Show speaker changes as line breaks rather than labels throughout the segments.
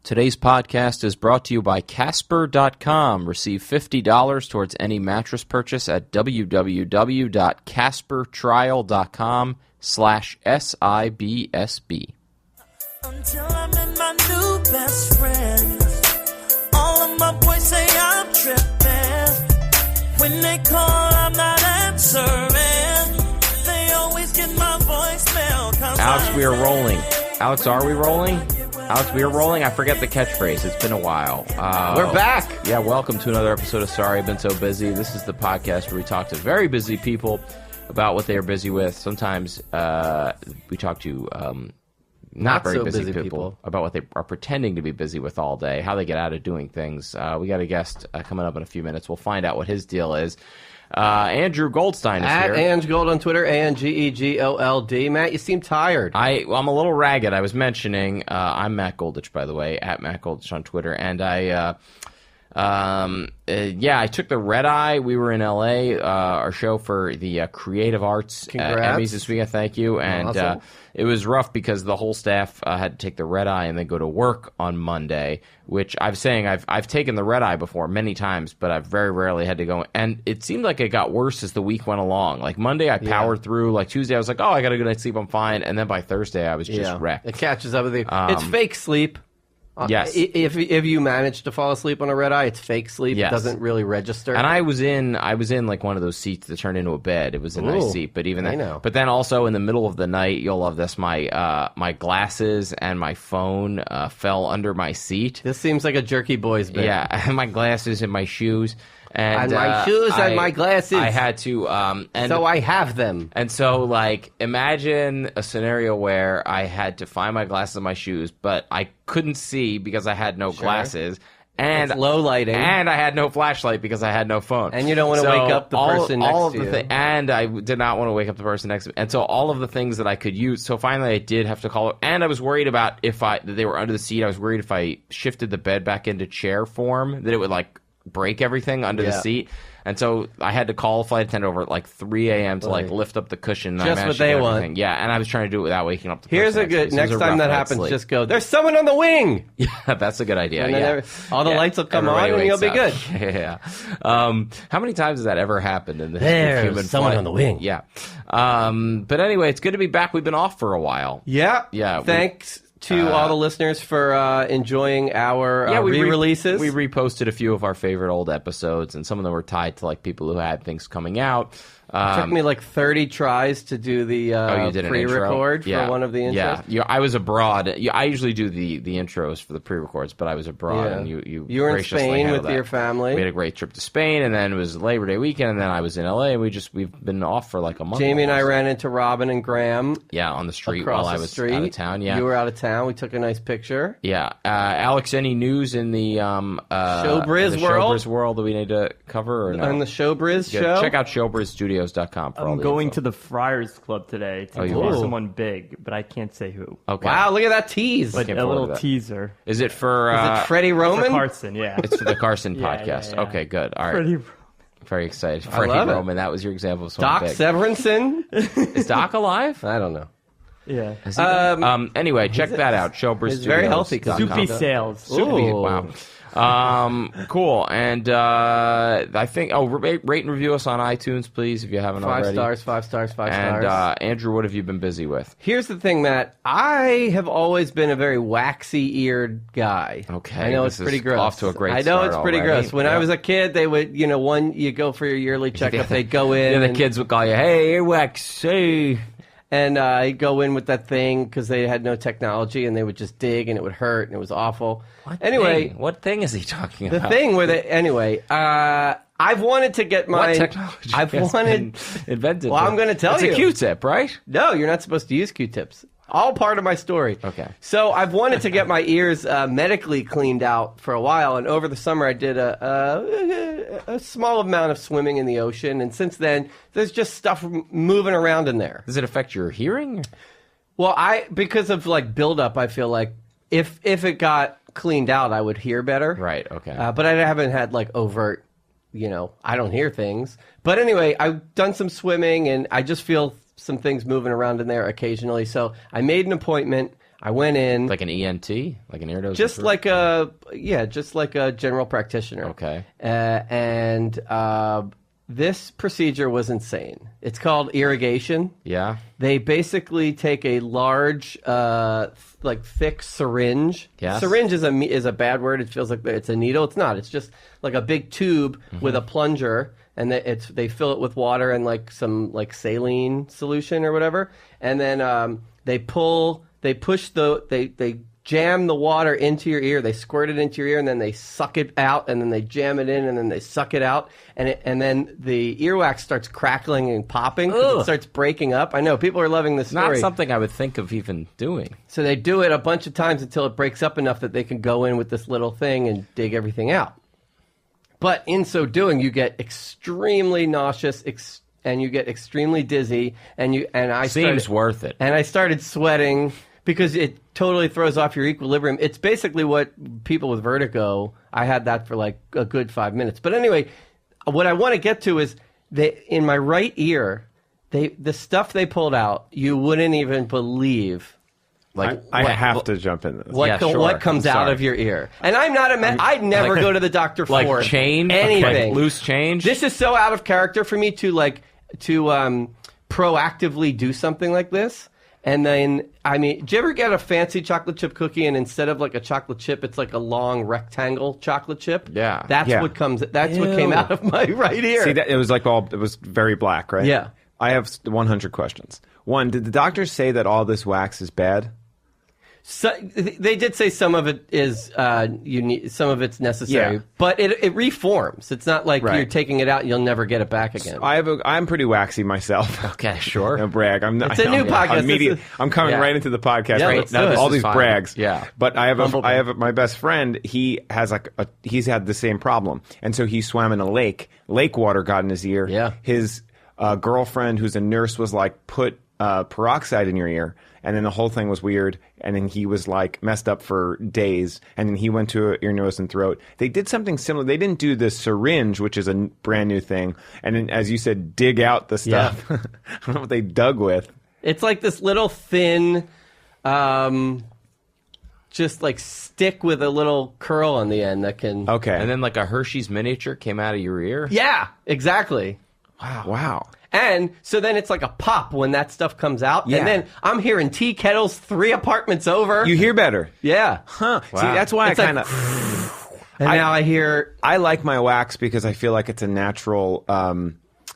Today's podcast is brought to you by Casper.com. Receive $50 towards any mattress purchase at www.caspertrial.com/SIBSB.
Until I met my new best friend. All of my boys say I'm tripping. When they call, I'm not answering. They always get my voicemail.
Alex, we are rolling. Alex, are we rolling? Alex, we are rolling. I forget the catchphrase. It's been a while.
We're back.
Yeah, welcome to another episode of Sorry I've Been So Busy. This is the podcast where we talk to very busy people about what they are busy with. Sometimes we talk to not very
so
busy people about what they are pretending to be busy with all day, how they get out of doing things. We got a guest coming up in a few minutes. We'll find out what his deal is. Andrew Goldstein is here.
At Ange Gold on Twitter, ANGEGOLD. Matt, you seem tired.
I'm a little ragged. I was mentioning, I'm Matt Goldich, by the way, at Matt Goldich on Twitter, and I took the red eye. We were in LA, our show for the Creative Arts Emmys this weekend. Thank you. And
awesome.
It was rough because the whole staff had to take the red eye and then go to work on Monday, which I've taken the red eye before many times, but I've very rarely had to go. And it seemed like it got worse as the week went along. Like Monday, I powered through. Like Tuesday, I was like, oh, I got a good night's sleep. I'm fine. And then by Thursday, I was just wrecked.
It catches up with you. It's fake sleep.
Yes.
If you manage to fall asleep on a red eye, it's fake sleep.
Yes.
It doesn't really register.
And I was in like one of those seats that turned into a bed. It was a nice seat, but even
I
then,
know.
but then also in the middle of the night, you'll love this. My glasses and my phone fell under my seat.
This seems like a Jerky Boys bit.
Yeah, and my glasses and my shoes. And
my shoes and my glasses.
I had to.
So I have them.
And so, like, imagine a scenario where I had to find my glasses and my shoes, but I couldn't see because I had no glasses. And
it's low lighting.
And I had no flashlight because I had no phone.
And you don't want to wake up the person next to you.
And I did not want to wake up the person next to me. And so all of the things that I could use. So finally I did have to call it. And I was worried about that they were under the seat. I was worried if I shifted the bed back into chair form that it would, like, break everything under the seat. And so I had to call a flight attendant over at like 3 a.m. to like lift up the cushion. And
just what they want.
Yeah, and I was trying to do it without waking up the person.
Here's a good, next time that happens, just go, there's someone on the wing!
Yeah, that's a good idea.
And then all the lights will come on and you'll be good.
Yeah. How many times has that ever happened in the history of human
someone
flight?
on the wing.
Yeah. But anyway, it's good to be back. We've been off for a while.
Yeah.
Yeah.
Thanks to all the listeners for enjoying our re-releases.
We reposted a few of our favorite old episodes, and some of them were tied to like people who had things coming out.
It took me like 30 tries to do the pre-record for one of the intros.
Yeah, I was abroad. I usually do the intros for the pre-records, but I was abroad, and you
were in Spain with your family.
We had a great trip to Spain, and then it was Labor Day weekend, and then I was in LA, and we've been off for like a month.
Jamie and I ran into Robin and Graham.
Yeah, on the street while I was out of town. Yeah,
you were out of town. We took a nice picture.
Yeah, Alex, any news in the
Showbiz
world that we need to cover? Or no?
On the Showbiz show?
Check out showbizstudios.com.
I'm going to the Friars Club today to interview someone big, but I can't say who.
Okay.
Wow, look at that tease.
But a little teaser.
Is it for...
Is it Freddie Roman?
For Carson, yeah.
It's for the Carson podcast.
Yeah.
Okay, good. All right.
Freddie
Very excited. Freddie Roman, that was your example of someone
Doc
big.
Severinsen?
Is Doc alive?
I don't know.
Yeah.
Anyway, check that out. Showbiz
He's very healthy.
Soupy Sales.
Wow. Cool. And I think rate and review us on iTunes, please, if you haven't already.
5 stars.
And Andrew, what have you been busy with?
Here's the thing, Matt. I have always been a very waxy-eared guy.
Okay.
I know it's pretty gross.
Off to a great
start. I know it's pretty
already.
gross. When I was a kid, they would, you go for your yearly checkup, they'd go in.
The kids would call you, hey, you're waxy.
And I'd go in with that thing because they had no technology, and they would just dig, and it would hurt, and it was awful.
What thing is he talking
about?
The
thing where I've wanted to get my...
What technology invented?
Well, I'm going to tell you.
It's a Q-tip, right?
No, you're not supposed to use Q-tips. All part of my story.
Okay.
So I've wanted to get my ears medically cleaned out for a while, and over the summer I did a small amount of swimming in the ocean, and since then there's just stuff moving around in there.
Does it affect your hearing?
Well, because of like buildup, I feel like if it got cleaned out, I would hear better.
Right. Okay.
But I haven't had like overt, I don't hear things. But anyway, I've done some swimming, and I just feel some things moving around in there occasionally. So I made an appointment. I went in
Like an ENT, like an ear, nose,
just
and
like a general practitioner.
Okay.
And this procedure was insane. It's called irrigation.
Yeah.
They basically take a large, thick syringe.
Yes.
Syringe is a bad word. It feels like it's a needle. It's not. It's just like a big tube with a plunger, and they fill it with water and like some like saline solution or whatever, and then they jam the water into your ear. They squirt it into your ear, and then they suck it out, and then they jam it in, and then they suck it out, and then the earwax starts crackling and popping because it starts breaking up. I know people are loving this story.
Not something I would think of even doing.
So they do it a bunch of times until it breaks up enough that they can go in with this little thing and dig everything out. But in so doing, you get extremely nauseous, and you get extremely dizzy,
Seems worth it.
And I started sweating because it totally throws off your equilibrium. It's basically what people with vertigo, I had that for like a good 5 minutes. But anyway, what I want to get to is in my right ear, the stuff they pulled out, you wouldn't even believe.
Like I have to jump in this.
What comes out of your ear? And I'm not I'd never go to the doctor
Like
for
change,
anything.
like loose change.
This is so out of character for me to proactively do something like this. And then, do you ever get a fancy chocolate chip cookie and instead of like a chocolate chip, it's like a long rectangle chocolate chip?
Yeah.
That's what came out of my right ear.
See, it was very black, right?
Yeah.
I have 100 questions. One, did the doctors say that all this wax is bad?
So, they did say some of it is some of it's necessary,
Yeah.
but it reforms. It's not like
Right.
you're taking it out and you'll never get it back again.
I'm pretty waxy myself.
Okay, sure.
No brag.
It's a new podcast.
I'm coming
Yeah.
right into the podcast.
Yeah,
right
let's do
now.
it.
All
This is
these
fine.
brags.
Yeah.
But I have my best friend. He has he's had the same problem, and so he swam in a lake. Lake water got in his ear.
Yeah.
His girlfriend, who's a nurse, was like, put peroxide in your ear. And then the whole thing was weird. And then he was like messed up for days. And then he went to ear, nose, and throat. They did something similar. They didn't do the syringe, which is a brand new thing. And then, as you said, dig out the stuff. I don't know what they dug with.
It's like this little thin, just like stick with a little curl on the end that can.
Okay.
And then like a Hershey's miniature came out of your ear?
Yeah, exactly.
Wow.
And so then it's like a pop when that stuff comes out.
Yeah.
And then I'm hearing tea kettles 3 apartments over.
You hear better.
Yeah.
Huh.
Wow.
See, that's why
It's
I
like-
kind of...
And now I hear.
I like my wax because I feel like it's a natural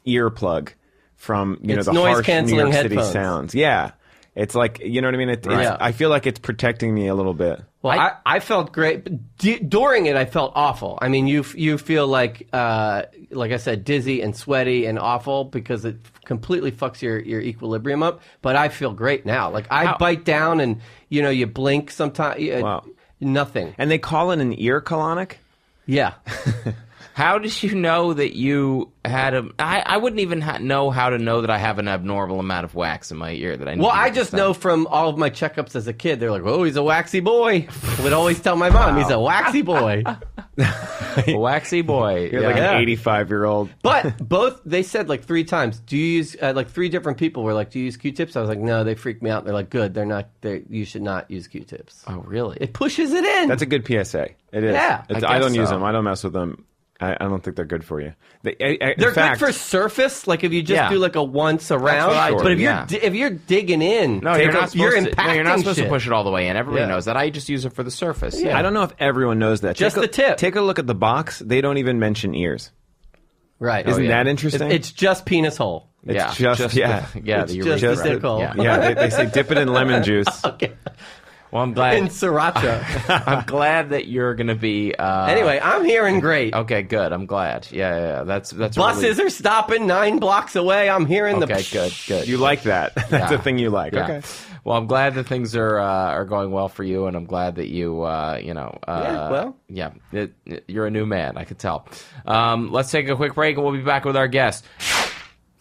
earplug from
It's
the harsh New
noise-canceling
York City
headphones.
sounds. Yeah, it's like you know what I mean.
Right.
I feel like it's protecting me a little bit.
Well, I felt great. But during it, I felt awful. I mean, you feel like I said, dizzy and sweaty and awful because it completely fucks your equilibrium up. But I feel great now. Like I bite down and you blink sometimes.
Wow.
Nothing.
And they call it an ear colonic.
Yeah.
How did you know that you had I wouldn't even know how to know that I have an abnormal amount of wax in my ear that I need
Well,
to
I
get
just
done.
know from all of my checkups as a kid, they're like, "Oh, he's a waxy boy." I would always tell my mom, "He's a waxy boy."
A waxy boy.
You're like
Yeah.
an 85-year-old.
But they said like 3 times. Do you use like 3 different people were like, "Do you use Q-tips?" I was like, "No, they freak me out." They're like, "Good, they're not. You should not use Q-tips."
Oh, really?
It pushes it in.
That's a good PSA. It is.
Yeah,
I
I
don't
guess
use
so.
them. I don't mess with them. I don't think they're good for you.
They're good for surface, like if you just
Yeah.
do like a once around.
what I do,
But if
yeah.
if you're digging in,
No, you're not
you're
supposed to. No, you're not
impacting
supposed to
shit.
push it all the way in. Everybody
Yeah.
knows that. I just use it for the surface.
Yeah.
I don't know if everyone knows that.
Just
Take
the tip.
Take a look at the box. They don't even mention ears.
Right?
Isn't
yeah.
that interesting?
It's just penis hole.
It's
Yeah,
just yeah.
yeah.
It's
the
just
urethra.
the dick hole.
Yeah.
Yeah, they say dip it in lemon juice.
Okay.
Well, I'm glad.
In sriracha.
I'm glad that you're gonna be.
Anyway, I'm hearing great.
Okay, good. I'm glad. Yeah. That's a
Buses
relief.
are stopping 9 blocks away. I'm hearing
Okay,
the.
good.
You like that? That's a thing you like.
Yeah.
Okay.
Well, I'm glad that things are going well for you, and I'm glad that you, you're a new man. I could tell. Let's take a quick break, and we'll be back with our guest.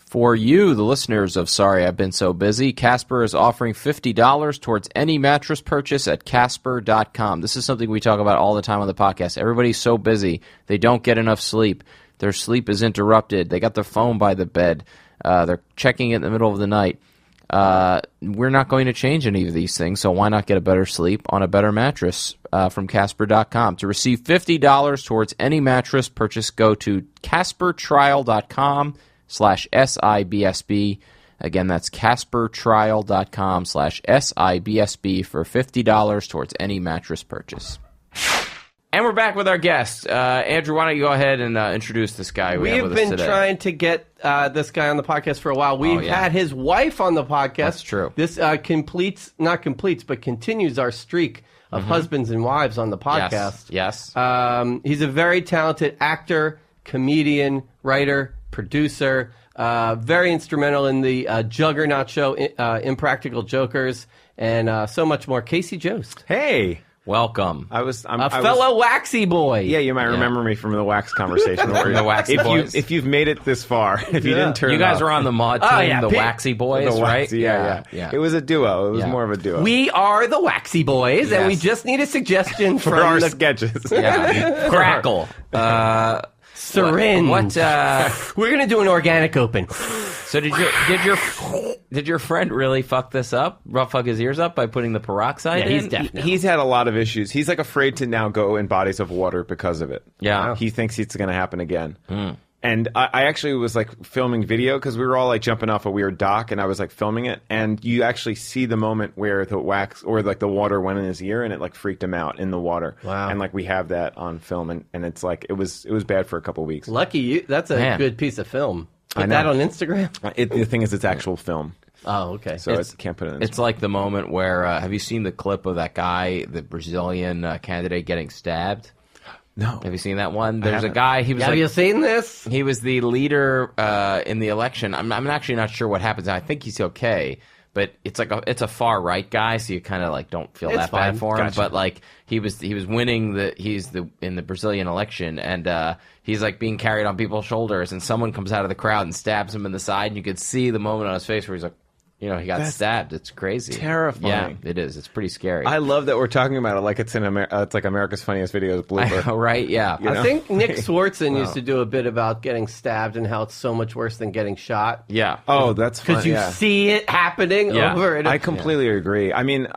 For you, the listeners of Sorry I've Been So Busy, Casper is offering $50 towards any mattress purchase at Casper.com. This is something we talk about all the time on the podcast. Everybody's so busy. They don't get enough sleep. Their sleep is interrupted. They got their phone by the bed. They're checking it in the middle of the night. we're not going to change any of these things, so why not get a better sleep on a better mattress from Casper.com? To receive $50 towards any mattress purchase, go to CasperTrial.com/SIBSB. Again, that's CasperTrial.com/SIBSB for $50 towards any mattress purchase. And we're back with our guest. Andrew, why don't you go ahead and introduce this guy we have with us
We've been
today.
trying to get this guy on the podcast for a while. We've had his wife on the podcast.
That's true.
This not completes, but continues our streak of husbands and wives on the podcast.
Yes.
He's a very talented actor, comedian, writer, producer, very instrumental in the Juggernaut show, Impractical Jokers, and so much more. Casey Jost.
Hey.
Welcome.
A fellow waxy boy.
Yeah, you might remember me from the wax conversation.
From the Waxy Boys.
If you've made it this far, if you didn't turn
You
it
guys
off.
were on the mod team, the Waxy Boys,
The
right?
Waxy, yeah. It was a duo. It was more of a duo.
We are the Waxy Boys, and we
Yes.
just need a suggestion
for
from
our
the
sketches.
Yeah. Crackle.
syringe. We're gonna do an organic open.
So did your friend really fuck this up? Fuck his ears up by putting the peroxide in?
he's deaf now.
He's had a lot of issues. He's like afraid to now go in bodies of water because of it.
Yeah.
He thinks it's going to happen again. And I actually was like filming video because we were all like jumping off a weird dock, and I was like filming it, and you actually see the moment where the wax or like the water went in his ear, and it like freaked him out in the water.
Wow.
And like we have that on film, and it's like it was bad for a couple weeks.
Lucky you. That's a
Man.
good piece of film.
I
Put
know.
that on Instagram.
The thing is, it's actual film,
Oh, okay.
so it can't put it in.
It's like the moment where, have you seen the clip of that guy, the Brazilian candidate getting stabbed?
No.
Have you seen that one? There's a
haven't.
guy, he was
Have
like,
you seen this?
he was the leader in the election. I'm actually not sure what happens. I think he's okay, but it's like it's a far right guy, so you kind of like don't feel
It's
that
fine.
bad for him.
Gotcha.
But like he was winning in the Brazilian election, and he's like being carried on people's shoulders, and someone comes out of the crowd and stabs him in the side, and you could see the moment on his face where he's like, he got
That's
stabbed. It's crazy,
terrifying.
Yeah, it is. It's pretty scary.
I love that we're talking about it like it's it's like America's Funniest Videos blooper.
I know, right? Yeah.
You know?
I think Nick Swartzen used to do a bit about getting stabbed and how it's so much worse than getting shot.
Yeah.
Oh, that's fun.
Because you
yeah.
see it happening
Yeah.
over and
I completely agree. I mean,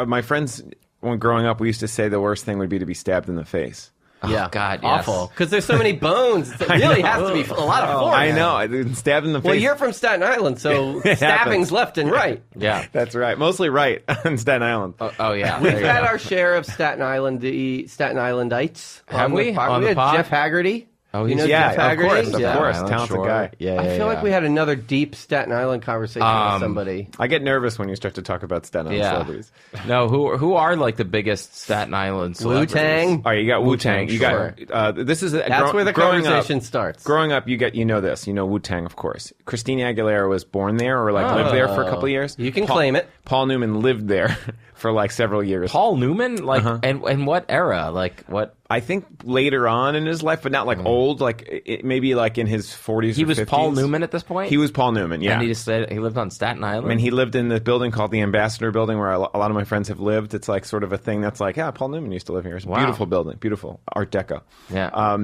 my friends, when growing up, we used to say the worst thing would be to be stabbed in the face.
yeah,
God, yes.
awful. Because there's so many bones. It really has to be a lot of force.
I know. Stabbed in the face.
Well, you're from Staten Island, so
It
stabbings
happens.
left and right.
Yeah.
That's right. Mostly right on Staten Island.
Oh yeah.
We've
There you
had
go.
our share of Staten
Have
Islandites. on
we?
The pod.
On
We
the
had
pod?
Jeff Haggerty.
Oh,
you
he's-
know
yeah,
Jeff Haggerty?
of course,
Yeah.
talented guy.
Yeah,
I feel like we had another deep Staten Island conversation with somebody.
I get nervous when you start to talk about Staten Island celebrities.
No, who are like the biggest Staten Island celebrities?
Wu-Tang.
All right, you got
Wu-Tang,
Wu-Tang. You got this is
That's where the
growing
conversation
up,
starts.
Growing up, you know this. You know Wu-Tang, of course. Christina Aguilera was born there or like lived there for a couple of years.
You can claim it.
Paul Newman lived there for like several years.
Paul Newman, like, and what era? Like what?
I think later on in his life, but not like old, like maybe like in his 40s
He
or
was
50s.
Paul Newman at this point.
He was Paul Newman, yeah.
and he lived on Staten Island.
And he lived in the building called the Ambassador Building, where a lot of my friends have lived. It's like sort of a thing that's like, yeah, Paul Newman used to live here. It's a
Wow.
beautiful building, beautiful Art Deco.
Yeah.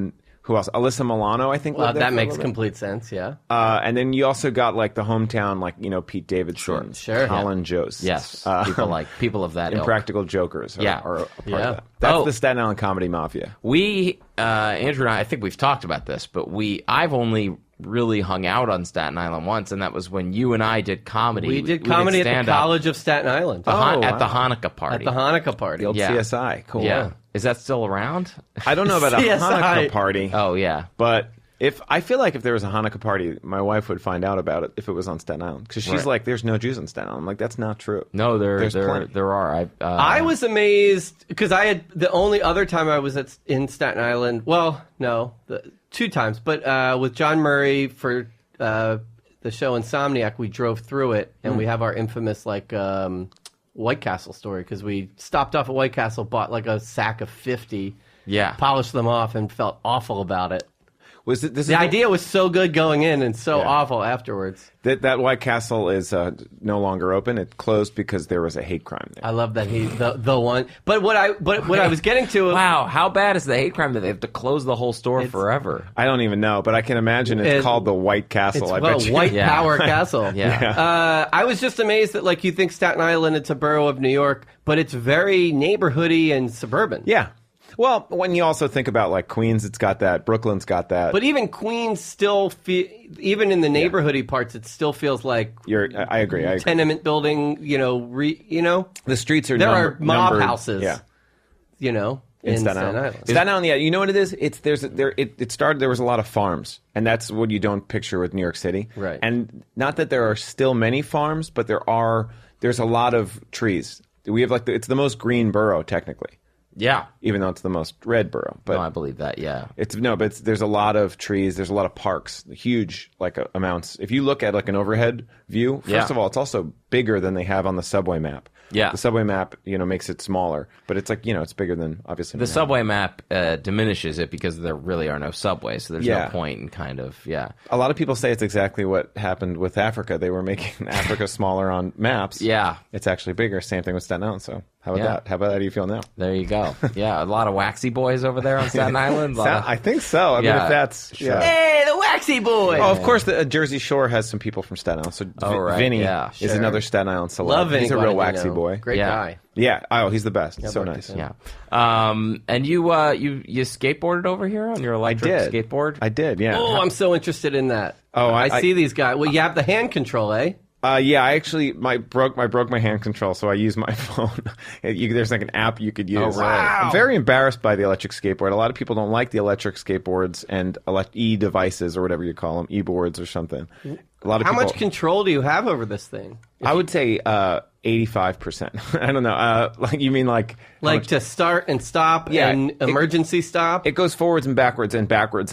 Who else? Alyssa Milano, I think. lived there
That
for a
makes
little bit.
complete sense, yeah.
And then you also got like the hometown, like Pete Davidson,
Sure.
Colin Jost,
yes, people of that ilk.
Impractical Jokers,
Yeah.
are a part
Yeah.
of that. That's
Oh.
the Staten Island comedy mafia.
We, Andrew and I think we've talked about this, but I've only really hung out on Staten Island once, and that was when you and I did comedy.
We did comedy at the
stand-up
College of Staten Island.
at the Hanukkah party.
At the Hanukkah party.
The old
Yeah.
CSI, cool.
Yeah. Is that still around?
I don't know about a
CSI.
Hanukkah party.
Oh yeah.
But I feel like if there was a Hanukkah party, my wife would find out about it if it was on Staten Island, because she's
Right.
like, "There's no Jews in Staten Island." I'm like, that's not true.
No,
There's
there
plenty.
are.
I was amazed because I had the only other time I was in Staten Island. Well, no, two times, but with John Murray for the show Insomniac, we drove through it, and we have our infamous White Castle story because we stopped off at White Castle, bought like a sack of 50,
Yeah.
polished them off, and felt awful about it.
Was it this?
The idea was so good going in and so
Yeah.
awful afterwards.
That White Castle is no longer open. It closed because there was a hate crime there.
I love that he the one. But what I was getting to.
Wow, how bad is the hate crime that they have to close the whole store forever?
I don't even know, but I can imagine it's called the White Castle. I bet you.
White
Yeah.
Power Castle.
Yeah.
I was just amazed that like you think Staten Island, it's a borough of New York, but it's very neighborhoody and suburban.
Yeah. Well, when you also think about like Queens, it's got that. Brooklyn's got that.
But even Queens still even in the neighborhoody parts, it still feels like
I agree.
tenement building.
The streets are
there are mob
numbered.
houses.
Yeah.
In Staten Island.
Staten Island, yeah. You know what it is? It started. There was a lot of farms, and that's what you don't picture with New York City.
Right.
And not that there are still many farms, but there's a lot of trees. We have it's the most green borough technically,
Yeah.
even though it's the most red borough. But
No, I believe that, yeah.
there's a lot of trees. There's a lot of parks, huge amounts. If you look at an overhead view, first of all, it's also bigger than they have on the subway map.
Yeah.
The subway map, makes it smaller, but it's it's bigger than obviously
The
Manhattan.
subway map diminishes it because there really are no subways, so there's
Yeah.
no point in kind of, yeah.
A lot of people say it's exactly what happened with Africa. They were making Africa smaller on maps.
Yeah.
It's actually bigger. Same thing with Staten Island. So how about
Yeah.
that? How do you feel now?
There you go. Yeah, a lot of waxy boys over there on Staten Island.
I think so. I mean,
Yeah.
if that's...
Sure.
Hey, the waxy boy!
Oh, of course, the Jersey Shore has some people from Staten Island. So
right.
Vinny
Yeah,
is
sure.
another Staten Island celeb.
Love Vinny
He's a real
Guadagnino.
waxy boy.
Great
Yeah.
guy.
Yeah. Oh, he's the best. So
worked
nice.
with him.
Yeah. And you skateboarded over here on your electric
did.
skateboard?
I did, yeah.
Oh, I'm so interested in that.
Oh,
I see these guys. Well, you have the hand control, eh?
Yeah, I actually broke my hand control, so I use my phone. There's an app you could use.
Oh, right.
Wow.
I'm very embarrassed by the electric skateboard. A lot of people don't like the electric skateboards and e-devices or whatever you call them, e-boards or something. A lot of
How
people,
much control do you have over this thing?
I would say 85%. I don't know. You mean how much-
To start and stop
Yeah,
and emergency stop?
it goes forwards and backwards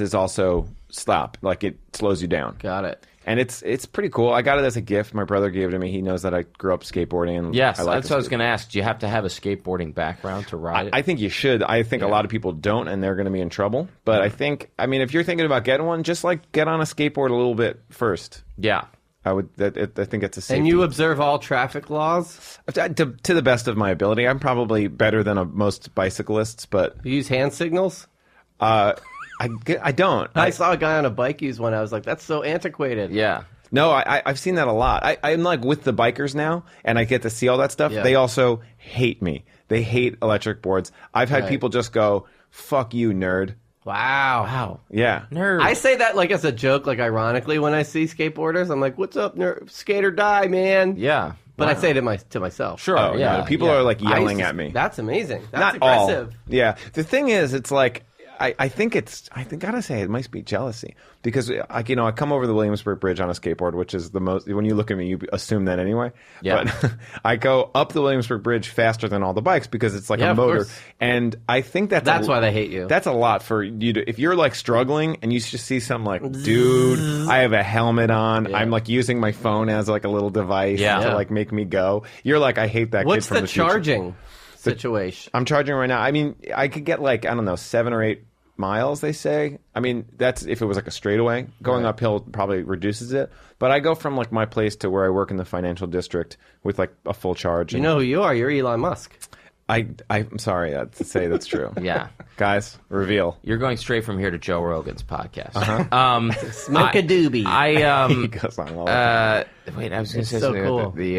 is also stop. It slows you down.
Got it.
And it's pretty cool. I got it as a gift. My brother gave it to me. He knows that I grew up skateboarding. And
Yes,
I like
that's what I was going to ask. Do you have to have a skateboarding background to ride it?
I think you should. I think a lot of people don't, and they're going to be in trouble. But I think, if you're thinking about getting one, just get on a skateboard a little bit first.
Yeah.
I think it's a safety.
And you observe all traffic laws?
to the best of my ability. I'm probably better than most bicyclists, but
You use hand signals?
I don't.
I saw a guy on a bike use one. I was like, that's so antiquated.
Yeah.
No, I've seen that a lot. I'm with the bikers now, and I get to see all that stuff.
Yeah.
They also hate me. They hate electric boards. I've had
Right.
people just go, "Fuck you, nerd."
Wow.
Wow.
Yeah.
Nerd.
I say that as a joke, ironically, when I see skateboarders. I'm like, what's up, nerd? Skate or die, man.
Yeah.
But I
Wow.
say it to myself.
Sure.
Oh,
yeah.
no, people
yeah.
are
I used
yelling
to-
at me.
That's amazing. That's
Not all.
aggressive.
Yeah. The thing is, it's I think gotta say it might be jealousy because I come over the Williamsburg Bridge on a skateboard, which is the most. When you look at me, you assume that anyway.
Yeah.
But I go up the Williamsburg Bridge faster than all the bikes because it's
Yeah,
a
of
motor,
course.
and I think
That's why they hate you.
That's a lot for you to. If you're struggling and you just see something dude, I have a helmet on.
Yeah.
I'm using my phone as a little device
Yeah.
to make me go. You're I hate that.
What's
kid from
the
future.
charging situation?
I'm charging right now. I could get I don't know, 7 or 8 miles, they say. That's if it was a straightaway. Going
Right.
uphill probably reduces it. But I go from my place to where I work in the financial district with a full charge.
You know who you are. You're Elon Musk.
I'm sorry to say that's true.
Yeah.
Guys, reveal.
You're going straight from here to Joe Rogan's podcast.
Smoke a doobie.
He goes on all the time.
Wait, I was going to say
so
something
cool.
about the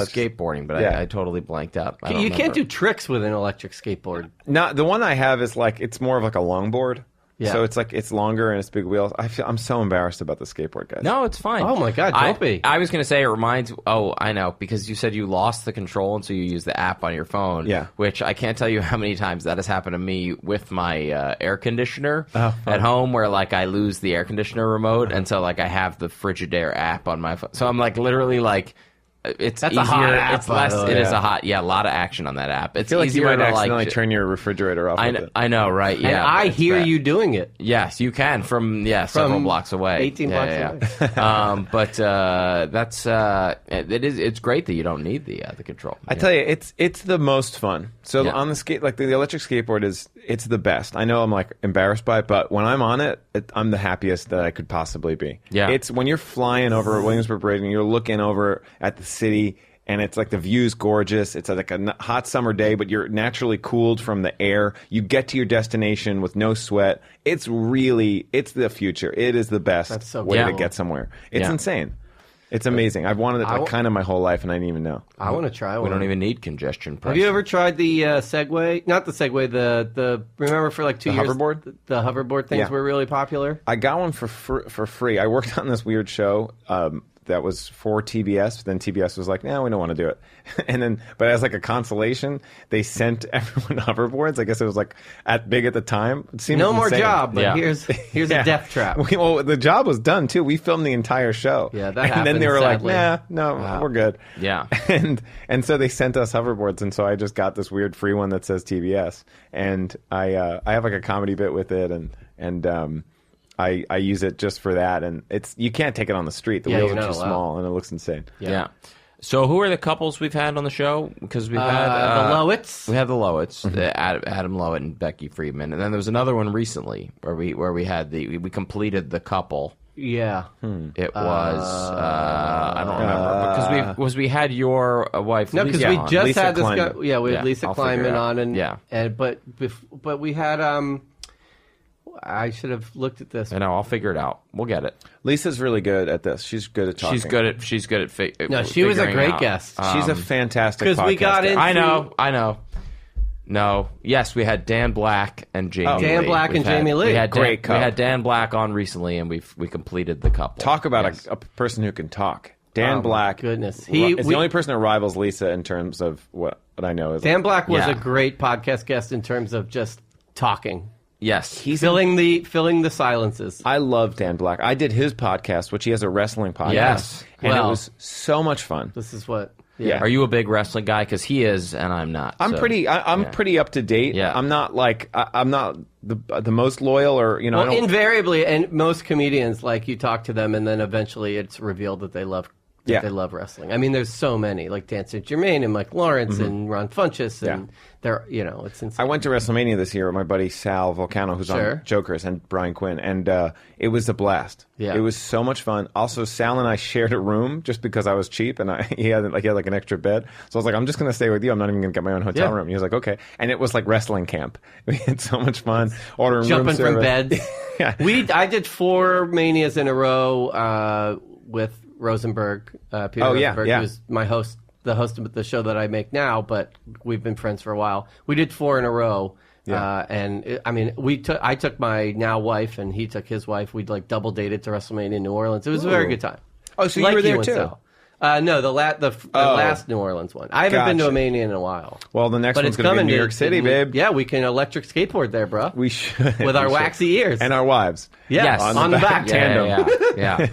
skateboarding, but
Yeah.
I totally blanked out. I don't
You can't
remember.
do tricks with an electric skateboard.
No, the one I have is it's more of a longboard.
Yeah.
So it's longer and it's big wheels. I'm so embarrassed about the skateboard, guys.
No, it's fine.
Oh my God, don't be.
I was going to say it reminds. Oh, I know, because you said you lost the control, and so you use the app on your phone.
Yeah.
Which I can't tell you how many times that has happened to me with my air conditioner
Oh,
at home, where I lose the air conditioner remote, and so I have the Frigidaire app on my phone. So I'm literally it's
That's
easier.
a hot app,
it's
by
less.
the way.
It is a hot. Yeah, a lot of action on that app. It's
I feel like you
easier
might
to
accidentally
like.
turn your refrigerator off. with it.
I know, right? Yeah,
and I
it's
hear
bad.
you doing it.
Yes, you can from several blocks away,
18 blocks
away. But that's it's great that you don't need the control.
I tell you, it's the most fun. So
Yeah.
on the skate, like the electric skateboard it's the best. I know I'm like embarrassed by it, but when I'm on it, I'm the happiest that I could possibly be.
Yeah.
It's when you're flying over Williamsburg Bridge and you're looking over at the city. And it's like the view's gorgeous. It's like a hot summer day, but you're naturally cooled from the air. You get to your destination with no sweat. It's the future. It is the best
That's so
way to
cool.
get somewhere. It's
Yeah.
insane. It's amazing. I've wanted it like kind of my whole life, and I didn't even know.
I want to try one.
We don't even need congestion.
Have you ever tried the Segway? Not the Segway. The remember for like 2 years
hoverboard?
the hoverboard things
Yeah.
were really popular.
I got one for free. I worked on this weird show that was for TBS. Then TBS was like, "No, we don't want to do it." And then, but as like a consolation, they sent everyone hoverboards. I guess it was like big at the time. It seemed
No more
insane.
job, but
Yeah.
here's
Yeah.
a death trap.
Well, the job was done too. We filmed the entire show.
Yeah, that
And then they were
happened, sadly.
like, "Nah, no, we're good."
Yeah.
And so they sent us hoverboards, and so I just got this weird free one that says TBS, and I have like a comedy bit with it, and I use it just for that, and you can't take it on the street. The
Yeah,
wheels
you're
are
not
too
allowed.
small, and it looks insane.
Yeah. So who are the couples we've had on the show? Because we've had
The Lowitts.
We had the Lowitts, Adam Lowett and Becky Friedman, and then there was another one recently where we had we completed the couple.
Yeah.
It was I don't remember because we had your wife.
No, because
Lisa
we
on.
just
Lisa
had this guy.
Kleinman.
Yeah, we had
Yeah,
Lisa
I'll figure it
Kleinman
out.
on,
Yeah.
but we had I should have looked at this.
I know. I'll figure it out. We'll get it.
Lisa's really good at this. She's good at talking.
She's good at.
No, she was a
figuring
great
out.
guest.
She's a fantastic
'cause we got
podcaster.
in-
I know. No. Yes, we had Dan Black and Jamie.
Dan
Lee.
Black and Jamie Lee.
We had
Great
we
couple.
had Dan Black on recently, and we completed the couple.
Talk about
Yes.
a person who can talk. Dan
Oh, my
Black.
goodness.
is
We-
the only person that rivals Lisa in terms of what I know is
Dan Black was
Yeah.
a great podcast guest in terms of just talking,
Yes,
filling the silences.
I love Dan Black. I did his podcast, which he has a wrestling podcast.
Yes.
And
Well-
it was so much fun.
This is what.
Yeah.
Are you a big wrestling guy? Because he is, and I'm not.
I'm
so-
pretty up to date.
Yeah.
I'm not like I'm not the most loyal or I
Well,
don't,
invariably, and most comedians, like you talk to them, and then eventually it's revealed that they love.
Yeah.
They love wrestling. I mean, there's so many, like Dan St. Germain and Mike Lawrence and Ron Funches, and they're, it's insane.
I went to WrestleMania this year with my buddy Sal Volcano, who's
Sure.
on Jokers, and Brian Quinn, and it was a blast.
Yeah.
It was so much fun. Also, Sal and I shared a room just because I was cheap, and he had like an extra bed. So I was like, I'm just going to stay with you. I'm not even going to get my own hotel
Yeah.
room. He was like, okay. And it was like wrestling camp. We had so much fun. Ordering
Jumping
room
from
service.
beds.
Yeah.
I did 4 manias in a row with Rosenberg, Peter
Oh, yeah,
Rosenberg,
yeah.
who's my host, the host of the show that I make now, but we've been friends for a while. We did 4 in a row.
Yeah.
I took my now wife and he took his wife. We'd like double dated to WrestleMania in New Orleans. It was a very good time.
Oh, so you were there
and
too?
Sal. No, the last New Orleans one. I haven't been to a
Gotcha.
Mania in a while.
Well, the next
But
one's
it's
going to be in
coming
New
to-
York City, babe.
Yeah, we can electric skateboard there, bro.
We should.
With our
We should.
waxy ears.
And our wives.
Yeah,
Yes.
on the back.
tandem.
Yeah.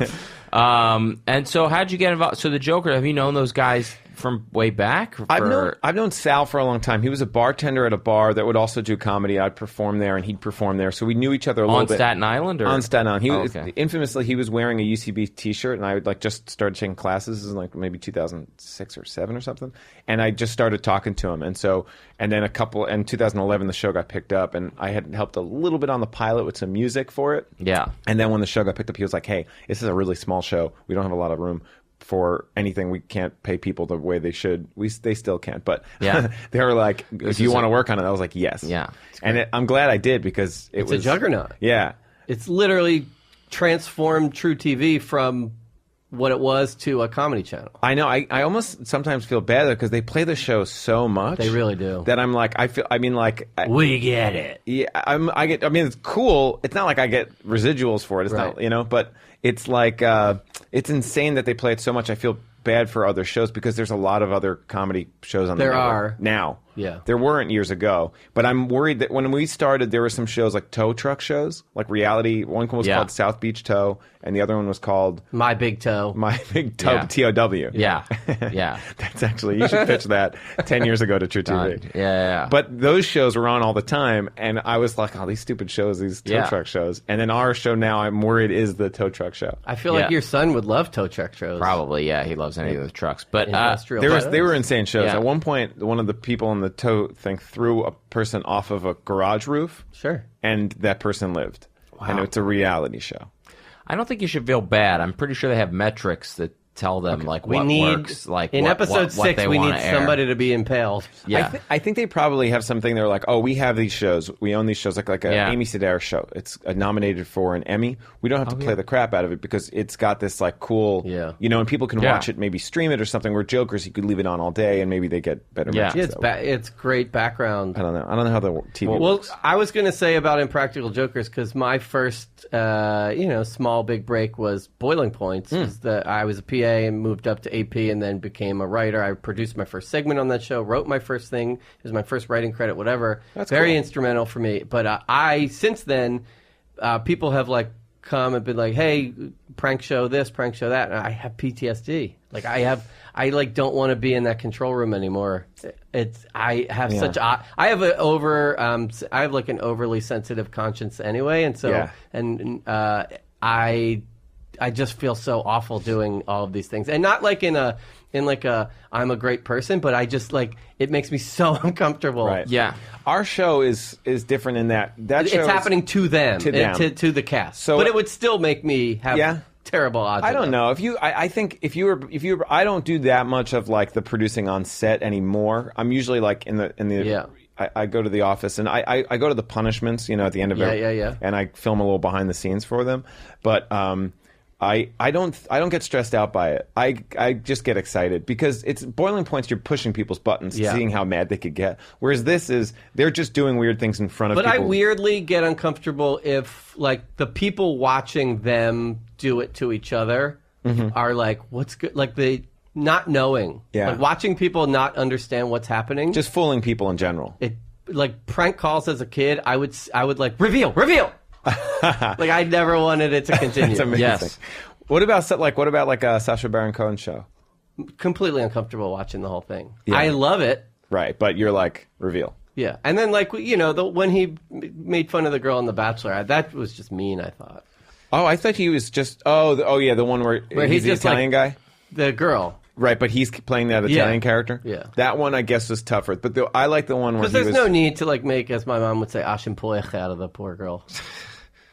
And so, how'd you get involved? So, the Joker. Have you known those guys from way back?
I've known Sal for a long time. He was a bartender at a bar that would also do comedy. I'd perform there, and he'd perform there. So we knew each other a little
on
bit.
Staten Island, or
On Staten Island. He
Oh,
was,
okay.
infamously, he was wearing a UCB T-shirt, and I would just started taking classes in maybe 2006 or 7 or something. And I just started talking to him, and then in 2011 the show got picked up, and I had helped a little bit on the pilot with some music for it.
Yeah.
And then when the show got picked up, he was like, "Hey, this is a really small show. We don't have a lot of room for anything. We can't pay people the way they should. They still can't." But
Yeah.
they were like, "If you
is
want to
a-
work on it," I was like, "Yes."
Yeah.
And I'm glad I did because
It's
was
a juggernaut.
Yeah.
It's literally transformed True TV from what it was to a comedy channel.
I know. I almost sometimes feel bad because they play the show so much.
They really do.
That I'm like,
We get it.
yeah, it's cool. It's not like I get residuals for it. It's
Right.
not, but it's like, it's insane that they play it so much. I feel bad for other shows because there's a lot of other comedy shows on the
There
network
are.
now.
Yeah.
There weren't years ago. But I'm worried that when we started, there were some shows like tow truck shows, like reality. One was called South Beach Tow, and the other one was called
My Big Toe.
My Big Toe, TOW.
Yeah. Yeah.
That's actually, you should pitch that 10 years ago to True TV.
Yeah.
But those shows were on all the time, and I was like, oh, these stupid shows, these tow truck shows. And then our show now, I'm worried, is the tow truck show.
I feel like your son would love tow truck shows.
Probably, yeah. He loves any of the trucks. But
they were insane shows.
Yeah.
At one point, one of the people in the tow thing threw a person off of a garage roof.
Sure.
And that person lived. Wow. And it's a reality show.
I don't think you should feel bad. I'm pretty sure they have metrics that tell them like what works. Like
in episode 6, we need somebody to be impaled.
Yeah,
I think they probably have something. They're like, oh, we have these shows. We own these shows, like a Amy Sedaris show. It's nominated for an Emmy. We don't have to play the crap out of it because it's got this like cool, and people can watch it, maybe stream it or something. Where Jokers, you could leave it on all day and maybe they get better.
Matches, it's great background.
I don't know how the TV works.
Well, I was going to say about Impractical Jokers because my first, small big break was Boiling Points. I was a PA and moved up to AP and then became a writer. I produced my first segment on that show, wrote my first thing. It was my first writing credit, whatever.
That's
very
cool.
Instrumental for me. But since then, people have like come and been like, hey, prank show this, prank show that. And I have PTSD. Like I don't want to be in that control room anymore. I have an overly sensitive conscience anyway. And so, I just feel so awful doing all of these things, and not like in a I'm a great person, but I just like it makes me so uncomfortable.
Right.
Yeah.
Our show is different in that
it's
show
happening to them, to the cast. So, but it would still make me have terrible odds.
I don't know I think if you were I don't do that much of like the producing on set anymore. I'm usually like in the I go to the office and I go to the punishments, at the end of it. And I film a little behind the scenes for them, but I don't get stressed out by it. I just get excited because it's Boiling Points. You're pushing people's buttons, seeing how mad they could get. Whereas this is they're just doing weird things in front of people.
But I weirdly get uncomfortable if like the people watching them do it to each other are like, what's good? Like they not knowing, like watching people not understand what's happening,
just fooling people in general.
It like prank calls as a kid. I would like reveal. Like I never wanted it to continue.
That's amazing.
Yes.
What about Sacha Baron Cohen's show?
Completely uncomfortable watching the whole thing.
Yeah.
I love it.
Right, but you're like reveal.
Yeah, and then like when he made fun of the girl in The Bachelor, that was just mean. I thought.
Oh, I thought he was just. The one where he's the Italian guy.
The girl.
Right, but he's playing that Italian character.
Yeah,
that one I guess was tougher. But I like the one where
because there's no need to like make, as my mom would say, Aschenpoich out of the poor girl.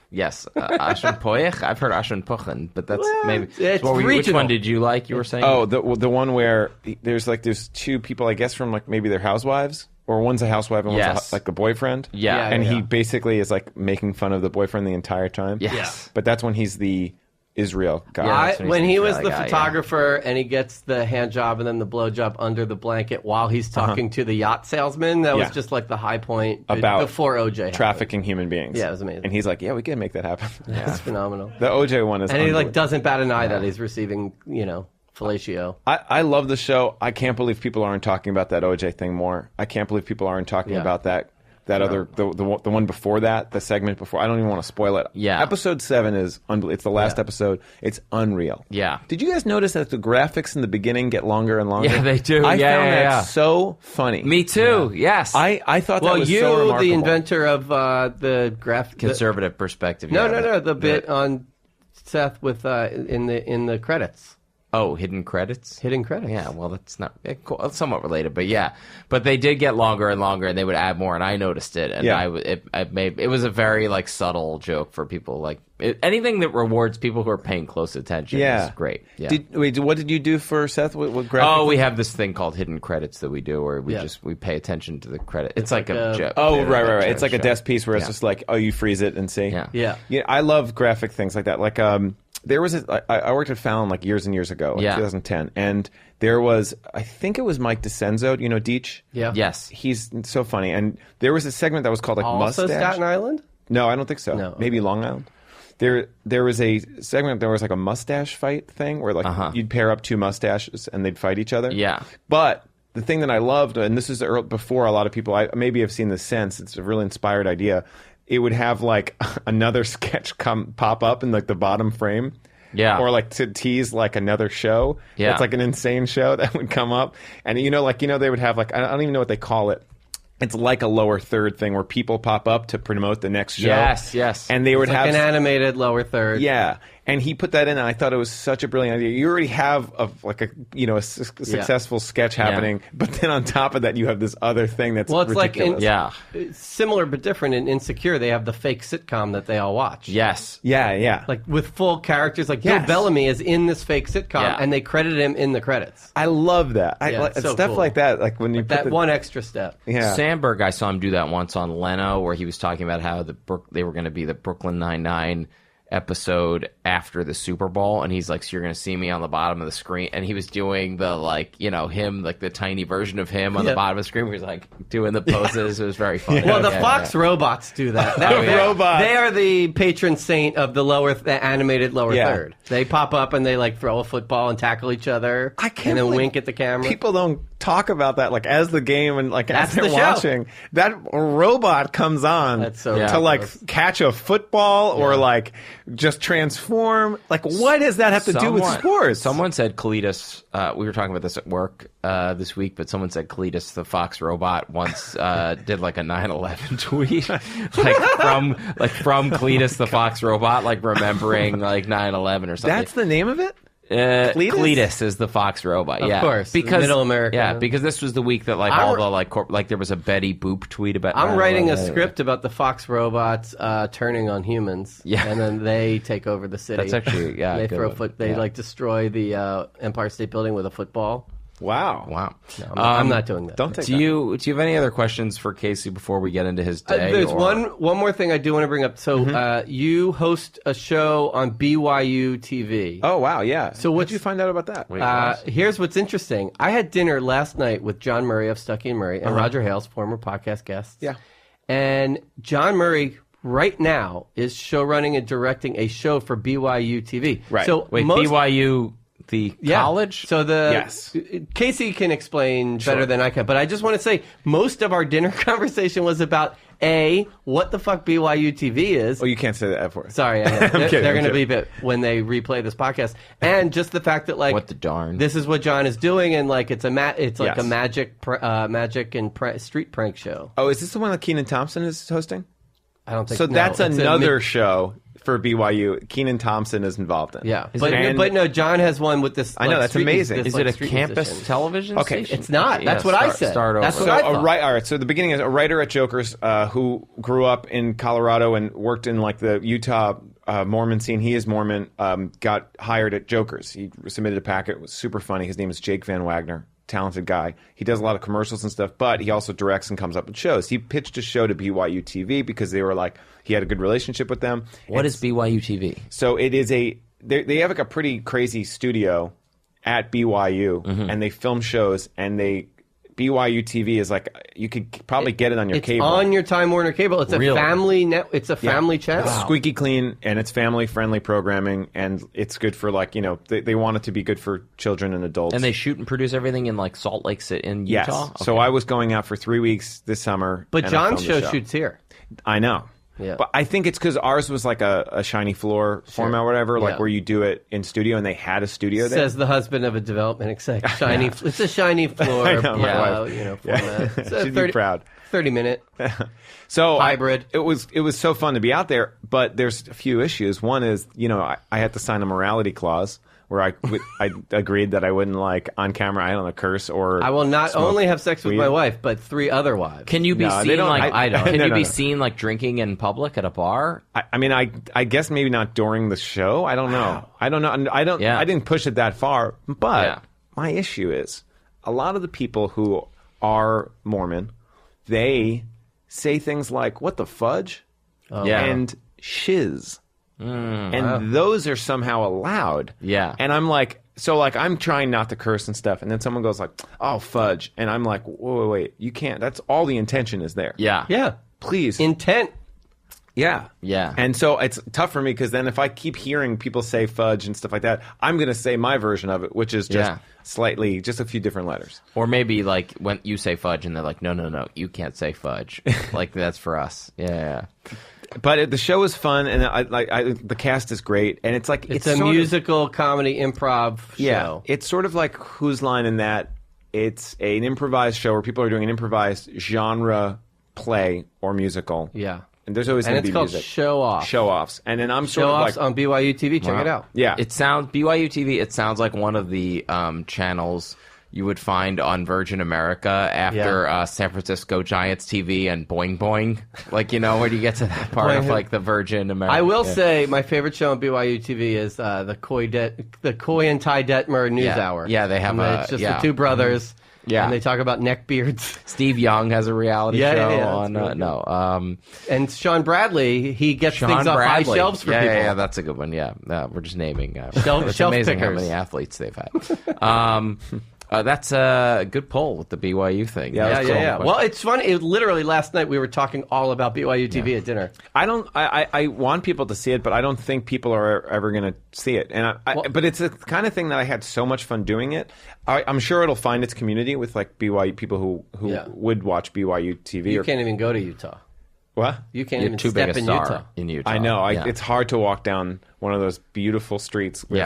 Yes, Aschenpoich. I've heard Aschenpochen, but that's maybe.
Which
one did you like? You were saying.
Oh, the one where there's two people, I guess, from like maybe their housewives, or one's a housewife and one's like the boyfriend.
Yeah,
and he basically is like making fun of the boyfriend the entire time.
Yes,
but that's when he's the Israel guy.
When he was the photographer and he gets the hand job and then the blow job under the blanket while he's talking to the yacht salesman, that was just like the high point
about
before OJ happened.
Trafficking human beings.
Yeah, it was amazing.
And he's like, yeah, we can make that happen.
That's phenomenal.
The OJ one is
and he like doesn't bat an eye that he's receiving, fellatio.
I love the show. I can't believe people aren't talking about that OJ thing more. I can't believe people aren't talking about that other the one before that, the segment before. I don't even want to spoil it.
Yeah.
Episode 7 is unbelievable. It's the last episode. It's unreal.
Yeah.
Did you guys notice that the graphics in the beginning get longer and longer?
Yeah, they do.
I found that so funny.
Me too. Yeah. Yes.
I thought that was so remarkable.
Well, you, the inventor of the graphic
conservative perspective.
No. The bit on Seth with in the credits.
Oh, hidden credits?
Hidden credits.
Yeah, well, that's not it's somewhat related, but yeah. But they did get longer and longer, and they would add more, and I noticed it. And it was a very like subtle joke for people. Like anything that rewards people who are paying close attention is great. Yeah.
What did you do for Seth? What graphic?
Oh, we have this thing called hidden credits that we do, where we pay attention to the credit. It's like a joke.
Oh, right. It's like a desk piece where it's just like, you freeze it and see.
Yeah.
I love graphic things like that. Like there was I worked at Fallon like years and years ago, 2010, and there was, I think it was Mike DeCenzo, Deech?
Yeah.
Yes.
He's so funny. And there was a segment that was called like
also
Mustache.
Staten Island?
No, I don't think so.
No.
Maybe Long Island. There was a segment, there was like a mustache fight thing where like you'd pair up two mustaches and they'd fight each other.
Yeah.
But the thing that I loved, and this is before a lot of people, I maybe have seen this since. It's a really inspired idea. It would have like another sketch pop up in like the bottom frame.
Yeah.
Or like to tease like another show.
Yeah.
It's like an insane show that would come up. And they would have like, I don't even know what they call it. It's like a lower third thing where people pop up to promote the next show.
Yes.
And they would have
an animated lower third.
Yeah. And he put that in, and I thought it was such a brilliant idea. You already have a successful sketch happening, but then on top of that, you have this other thing that's ridiculous.
It's similar but different in Insecure. They have the fake sitcom that they all watch.
Yes.
Yeah.
Like with full characters. Like Bill Bellamy is in this fake sitcom, and they credit him in the credits.
I love that.
It's so
stuff
cool.
like that. Like when you
like that one extra step.
Yeah.
Sandberg, I saw him do that once on Leno, where he was talking about how they were going to be the Brooklyn Nine-Nine episode after the Super Bowl, and he's like, so you're going to see me on the bottom of the screen, and he was doing the him, like the tiny version of him on the bottom of the screen where he's like doing the poses. It was very funny.
Well, the Fox robots do that. They are the patron saint of the animated lower third. They pop up and they like throw a football and tackle each other.
I can't
and then
believe
wink at the camera.
People don't talk about that like as the game and like
That's
as they're
the show.
watching. That robot comes on
That's so
to like
ridiculous.
catch a football or like just transform. Like what does that have to do with sports?
Someone said Cletus. We were talking about this at work this week, but someone said Cletus, the Fox robot, once did like a 9/11 tweet, from Cletus, the Fox robot, like remembering like 9/11 or something.
That's the name of it?
Cletus is the Fox robot,
Of course,
because
Middle America.
Yeah, because this was the week that like all the there was a Betty Boop tweet about.
I'm
9/11.
writing a script about the Fox robots turning on humans.
Yeah.
And then they take over the city.
That's actually
they
good
throw
one.
They
Yeah.
like destroy the Empire State Building with a football.
Wow.
No, I'm not doing that.
Don't take
Do you have any other questions for Casey before we get into his day?
There's
or-
one more thing I do want to bring up. So you host a show on BYU TV.
Oh wow, yeah.
So
How'd
what's-
you find out about that?
Wait,
Here's what's interesting. I had dinner last night with John Murray of Stuckey and Murray and Roger Hales, former podcast guests.
Yeah.
And John Murray right now is show running and directing a show for BYU TV.
Right.
So
Wait, BYU, the college?
So
Yes.
Casey can explain better than I can, but I just want to say most of our dinner conversation was about what the fuck BYU TV is.
Oh, you can't say the F word.
Sorry, they're
kidding,
going
I'm
to
kidding.
beep it when they replay this podcast, and just the fact that like
What the darn?
this is what John is doing, and like it's like
Yes.
a magic and street prank show.
Oh, is this the one that Kenan Thompson is hosting?
I don't think
So
no,
that's
it's a
another show for BYU. Kenan Thompson is involved in.
Yeah,
And-
but no, John has one with this.
I know,
like,
that's
street-
amazing.
this,
Is
like,
it a
street
campus
musician.
television
Okay.
station?
It's not. That's what I said.
Start over.
That's what
So
I thought.
all right. So the beginning is a writer at Jokers who grew up in Colorado and worked in like the Utah Mormon scene. He is Mormon. Got hired at Jokers. He submitted a packet. It was super funny. His name is Jake Van Wagner. Talented guy. He does a lot of commercials and stuff, but he also directs and comes up with shows. He pitched a show to BYU TV because they were like, he had a good relationship with them.
What is BYU TV?
So it is they have like a pretty crazy studio at BYU, and they film shows, and BYU TV is like, you could probably get it on your
It's
cable.
on your Time Warner cable. It's a
Really?
family It's a family channel.
It's squeaky clean, and it's family-friendly programming, and it's good for like, they want it to be good for children and adults.
And they shoot and produce everything in like Salt Lake City in
yes.
Utah?
So
Okay.
I was going out for 3 weeks this summer.
But
and I
John's
filmed
show
the
shoots here.
I know.
Yeah.
But I think it's because ours was like a shiny floor format or whatever, like
Yeah.
where you do it in studio, and they had a studio there.
Says the husband of a development exec. Shiny. It's a shiny floor.
I know, my wife.
Format. It's a
She'd be proud.
30-minute.
So
Hybrid.
It was so fun to be out there, but there's a few issues. One is, I had to sign a morality clause where I agreed that I wouldn't like on camera, I don't know, curse or
I will not
smoke
only have sex with
weed.
my wife, but 3 other wives.
Can you be
No, they
seen
don't-
like
I don't.
Can
No,
you
no,
be
no.
seen like drinking in public at a bar?
I mean, I guess maybe not during the show. I don't know. I don't know.
Yeah.
I didn't push it that far. But
Yeah.
my issue is a lot of the people who are Mormon, they say things like, what the fudge?
Yeah.
And shiz. And those are somehow allowed.
Yeah.
And I'm like, I'm trying not to curse and stuff. And then someone goes like, oh, fudge. And I'm like, wait. You can't. That's all the intention is there.
Yeah.
Yeah.
Please.
Intent.
Yeah.
Yeah.
And so it's tough for me because then if I keep hearing people say fudge and stuff like that, I'm going to say my version of it, which is just slightly, just a few different letters.
Or maybe like when you say fudge and they're like, no, you can't say fudge. Like that's for us. Yeah.
But the show is fun, and the cast is great, and it's like
it's a musical comedy improv show.
Yeah, it's sort of like Whose Line in that it's an improvised show where people are doing an improvised genre play or musical.
Yeah.
And there's always going to be music.
It's called
Show-offs. And then I'm sort of like...
Show-offs on BYU TV. Check it out.
Yeah.
BYU TV, it sounds like one of the channels you would find on Virgin America after San Francisco Giants TV and Boing Boing. Like, where do you get to that part of like the Virgin America?
I will say my favorite show on BYU TV is the Coy and Ty Detmer News Hour.
Yeah, they have
it's just the two brothers.
Yeah.
And they talk about neck beards.
Steve Young has a reality show on...
really and Sean Bradley, he gets things off high shelves for people.
Yeah, that's a good one. Yeah, we're just naming... it's
shelf
amazing
pickers.
how many athletes they've had. That's a good poll with the BYU thing.
Yeah. Well, it's funny. Literally last night we were talking all about BYU TV at dinner.
I want people to see it, but I don't think people are ever going to see it. And but it's the kind of thing that I had so much fun doing it. I'm sure it'll find its community with like BYU people who would watch BYU TV.
You can't even go to Utah.
What?
You can't
You're
even
too
step
big a
in
star in Utah.
I know. It's hard to walk down one of those beautiful streets with,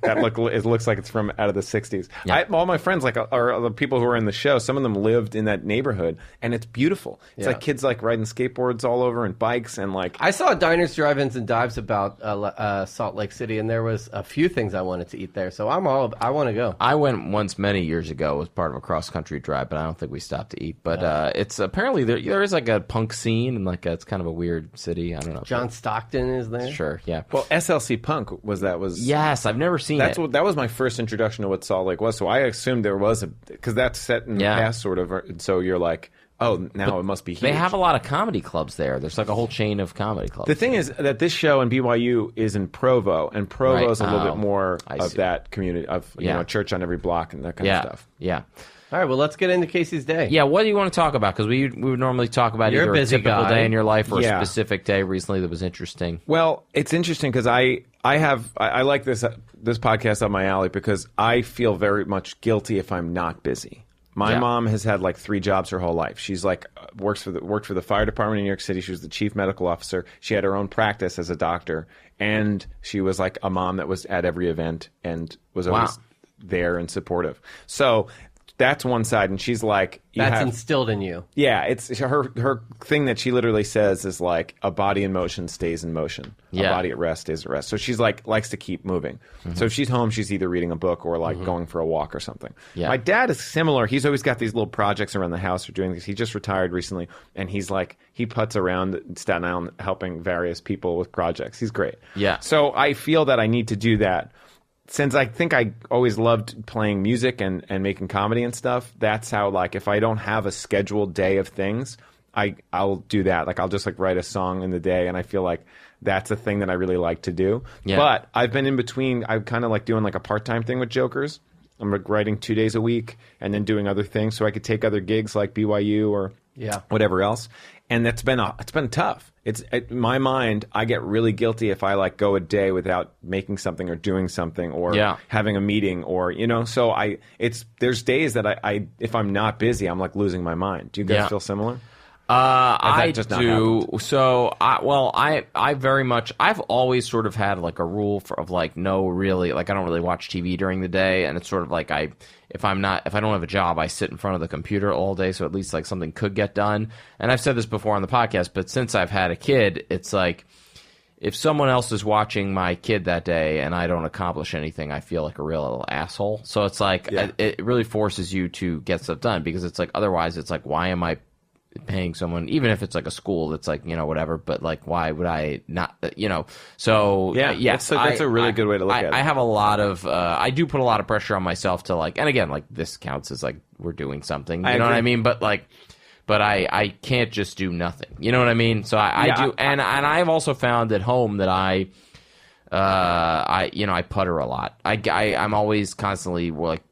that it looks like it's from out of the 60s. Yeah. All my friends are the people who are in the show. Some of them lived in that neighborhood, and it's beautiful. It's like kids like riding skateboards all over and bikes and like.
I saw Diners, Drive-Ins, and Dives about Salt Lake City, and there was a few things I wanted to eat there. So I want to go.
I went once many years ago as part of a cross-country drive, but I don't think we stopped to eat. But it's apparently there is like a punk scene, and like it's kind of a weird city. I don't know.
John Stockton is there.
Sure, yeah.
Well, SLC Punk was
yes, I've never seen it.
That was my first introduction to what Salt Lake was. So I assumed there was because that's set in the past, sort of. So you're like, oh, now it must be huge.
They have a lot of comedy clubs there. There's like a whole chain of comedy clubs.
The thing is that this show in BYU is in Provo, and Provo is a little bit more of that community of a church on every block and that kind of stuff.
Yeah.
All right, well, let's get into Casey's day.
Yeah, what do you want to talk about? Because we would normally talk about either a typical day in your life or a specific day recently that was interesting.
Well, it's interesting because I like this podcast up my alley because I feel very much guilty if I'm not busy. My mom has had like 3 jobs her whole life. She's like worked for the fire department in New York City. She was the chief medical officer. She had her own practice as a doctor, and she was like a mom that was at every event and was always there and supportive. So that's one side, and she's like...
That's instilled in you.
Yeah, it's her thing that she literally says is like, a body in motion stays in motion. A body at rest stays at rest. So she's like, likes to keep moving. Mm-hmm. So if she's home, she's either reading a book or like going for a walk or something. Yeah. My dad is similar. He's always got these little projects around the house or doing this. He just retired recently, and he's like, he putts around Staten Island helping various people with projects. He's great.
Yeah.
So I feel that I need to do that. Since I think I always loved playing music and making comedy and stuff, that's how, like, if I don't have a scheduled day of things, I'll do that. Like, I'll just, like, write a song in the day, and I feel like that's a thing that I really like to do. Yeah. But I've been in between. I'm kind of, like, doing, like, a part-time thing with Jokers. I'm, like, writing 2 days a week and then doing other things so I could take other gigs like BYU or whatever else. And it's been tough. It's in my mind, I get really guilty if I like go a day without making something or doing something or having a meeting or so there's days that I if I'm not busy, I'm like losing my mind. Do you guys feel similar?
I do. So, I very much, I've always sort of had like a rule of like, no, really, like I don't really watch TV during the day. And it's sort of like if I don't have a job, I sit in front of the computer all day. So at least like something could get done. And I've said this before on the podcast, but since I've had a kid, it's like, if someone else is watching my kid that day and I don't accomplish anything, I feel like a real little asshole. So it's like, it really forces you to get stuff done because it's like, otherwise it's like, why am I paying someone, even if it's like a school that's like, whatever, but like, why would I not, so
yes, that's a really good way to look at it.
I have a lot of, I do put a lot of pressure on myself to like, and again, like this counts as like, we're doing something, you know what I mean? But like, I can't just do nothing, you know what I mean? So I do, and I've also found at home that I putter a lot. I'm always constantly like,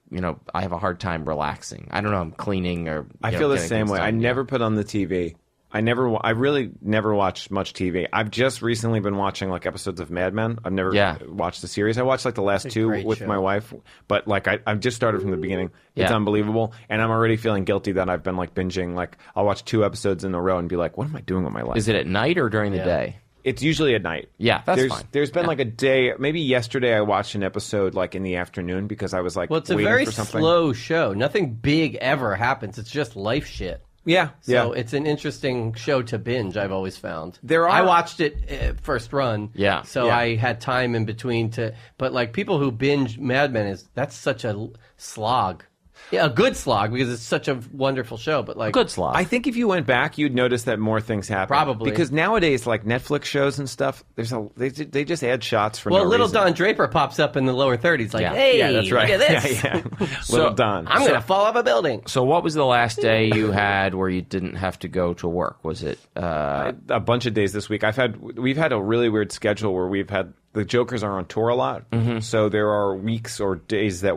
I have a hard time relaxing. I don't know. I'm cleaning or...
I feel the same way. I never put on the TV. I really never watched much TV. I've just recently been watching like episodes of Mad Men. I've never watched the series. I watched like the last two with my wife, but like I've just started from the beginning. It's unbelievable, and I'm already feeling guilty that I've been like binging. Like I'll watch 2 episodes in a row and be like, "What am I doing with my life?"
Is it at night or during the day?
It's usually at night.
Yeah, that's fine.
There's been like a day, maybe yesterday I watched an episode like in the afternoon because I was like,
well, it's a
waiting
very
for something.
slow show. Nothing big ever happens. It's just life shit.
Yeah,
So it's an interesting show to binge, I've always found.
I
watched it first run.
Yeah.
So I had time in between but like people who binge Mad Men, that's such a slog. Yeah, a good slog because it's such a wonderful show, but like
Good slog.
I think if you went back, you'd notice that more things happen.
Probably.
Because nowadays, like Netflix shows and stuff, they just add shots for
well,
no
little
reason.
Don Draper pops up in the lower 30s like,
Yeah.
hey,
Yeah, that's right.
look at this.
Yeah.
So,
Little Don.
I'm going to fall off a building.
So what was the last day you had where you didn't have to go to work? Was it
A bunch of days this week. We've had a really weird schedule where we've had the Jokers are on tour a lot, so there are weeks or days that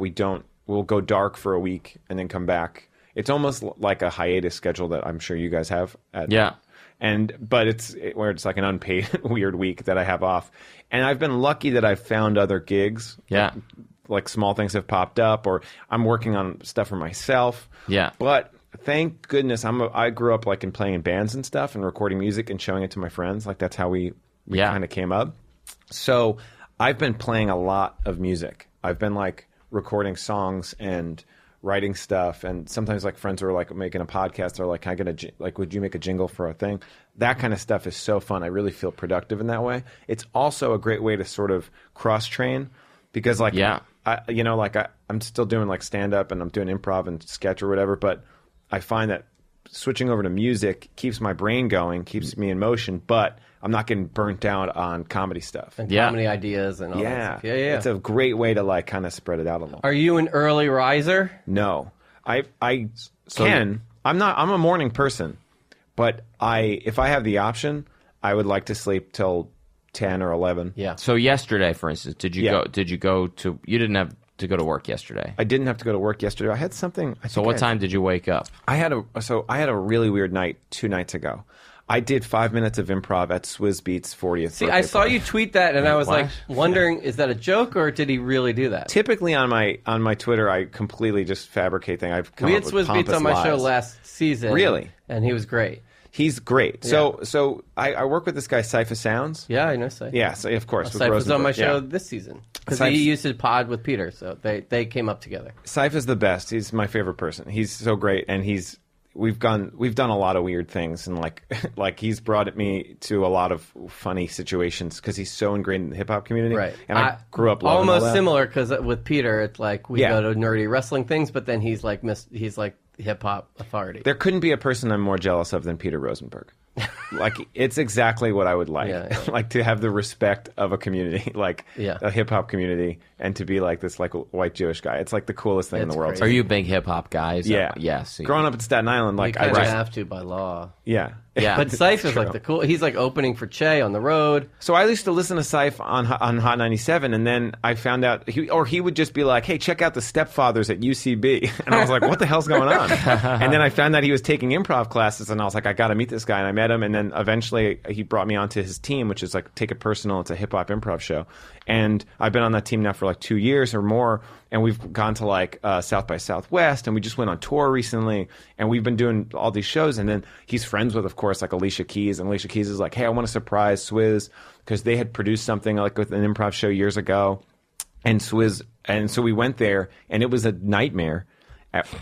we'll go dark for a week and then come back. It's almost like a hiatus schedule that I'm sure you guys have. But it's where it's like an unpaid weird week that I have off. And I've been lucky that I've found other gigs.
Yeah.
Like small things have popped up, or I'm working on stuff for myself.
Yeah.
But thank goodness I grew up like in playing in bands and stuff and recording music and showing it to my friends. Like that's how we kind of came up. So I've been playing a lot of music. I've been like recording songs and writing stuff, and sometimes like friends are like making a podcast. They're like, "Can I get would you make a jingle for a thing?" That kind of stuff is so fun. I really feel productive in that way. It's also a great way to sort of cross train because like I'm still doing like stand up and I'm doing improv and sketch or whatever, but I find that switching over to music keeps my brain going, keeps me in motion, but I'm not getting burnt out on comedy stuff.
And comedy ideas and all that stuff. Yeah.
It's a great way to like kind of spread it out a little.
Are you an early riser?
No. I'm a morning person, but if I have the option, I would like to sleep till 10 or 11.
Yeah.
So yesterday, for instance, you didn't have to go to work yesterday?
I didn't have to go to work yesterday. I had something.
So what time did you wake up?
I had a really weird night 2 nights ago. I did 5 minutes of improv at Swizz Beat's 40th.
See, I saw you tweet that, and I was like wondering, is that a joke or did he really do that?
Typically on my Twitter, I completely just fabricate things.
We had Swizz Beats on my show last season.
Really?
And he was great.
He's great.
Yeah.
So I work with this guy, Cypher Sounds.
Yeah, I know Cypher.
Yeah, so of course.
Cypher was on my show this season because he used to pod with Peter, so they came up together.
Cypher's the best. He's my favorite person. He's so great, and we've done a lot of weird things, and like he's brought me to a lot of funny situations because he's so ingrained in the hip hop community.
Right.
And I grew up loving
almost
all that.
similar because with Peter, it's like we go to nerdy wrestling things, but then he's like hip hop authority.
There couldn't be a person I'm more jealous of than Peter Rosenberg. Like it's exactly what I would like. Like to have the respect of a community, like a hip hop community, and to be like this like white Jewish guy. It's like the coolest thing in the world.
Are you a big hip hop guy? Yes.
Growing up in Staten Island, like
you kind of have to by law.
Yeah.
But Syph is like the cool. He's like opening for Che on the road.
So I used to listen to Syph on Hot 97, and then I found out he would just be like, "Hey, check out the Stepfathers at UCB," and I was like, "What the hell's going on?" And then I found out he was taking improv classes, and I was like, "I got to meet this guy," and I met him, and then eventually he brought me onto his team, which is like Take It Personal. It's a hip hop improv show, and I've been on that team now for like 2 years or more. And we've gone to like South by Southwest, and we just went on tour recently, and we've been doing all these shows. And then he's friends with, of course, like Alicia Keys, and Alicia Keys is like, "Hey, I want to surprise Swizz," because they had produced something like with an improv show years ago, and Swizz, and so we went there, and it was a nightmare.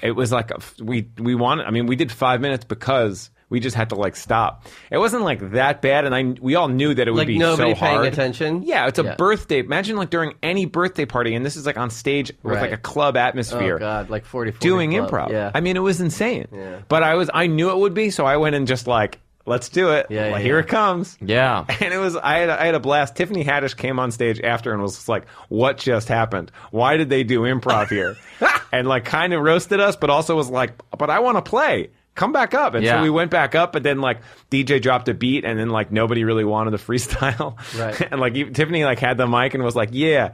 It was like we did 5 minutes because we just had to like stop. It wasn't like that bad, and we all knew that it would
like
be
nobody
so hard.
paying attention.
Yeah, it's a birthday. Imagine like during any birthday party, and this is like on stage with like a club atmosphere.
Oh God, like 40
doing
club.
improv.
Yeah.
I mean, it was insane.
Yeah.
But I knew it would be, so I went and just like, let's do it.
Yeah,
Here it comes.
Yeah.
And it was I had a blast. Tiffany Haddish came on stage after and was just like, "What just happened? Why did they do improv here?" And like kind of roasted us, but also was like, "But I want to play. Come back up." And so we went back up, but then like DJ dropped a beat, and then like nobody really wanted the freestyle.
Right.
And like Tiffany like had the mic and was like, yeah,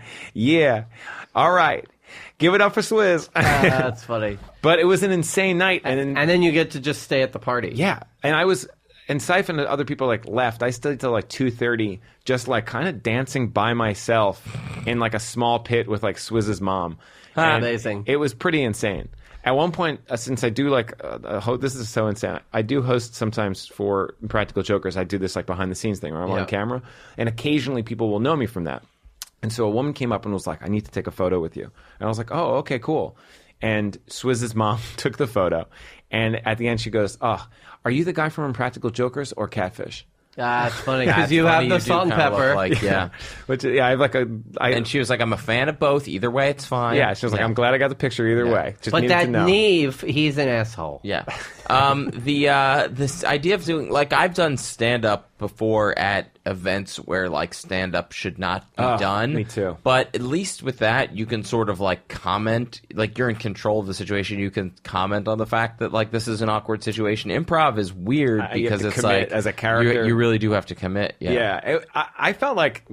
all right, give it up for Swizz.
That's funny.
But it was an insane night, and
then you get to just stay at the party.
Yeah, and I was and Syph and other people like left. I stayed till like 2:30, just like kind of dancing by myself in like a small pit with like Swizz's mom. And
amazing.
It was pretty insane. At one point, since I do like, this is so insane. I do host sometimes for Impractical Jokers. I do this like behind the scenes thing where I'm on camera, and occasionally people will know me from that. And so a woman came up and was like, "I need to take a photo with you." And I was like, "Oh, okay, cool." And Swizz's mom took the photo, and at the end she goes, "Oh, are you the guy from Impractical Jokers or Catfish?"
It's funny because you have the salt and pepper.
Which I have like
and she was like, "I'm a fan of both. Either way, it's fine."
Yeah, she was like, "I'm glad I got the picture either way." Just
but that
to know.
Neve, he's an asshole.
Yeah. This idea of doing, like, I've done stand-up before at events where, like, stand-up should not be done.
Me too.
But at least with that, you can sort of, like, comment. Like, you're in control of the situation. You can comment on the fact that, like, this is an awkward situation. Improv is weird because it's like,
as a character,
you really do have to commit.
Yeah. I felt like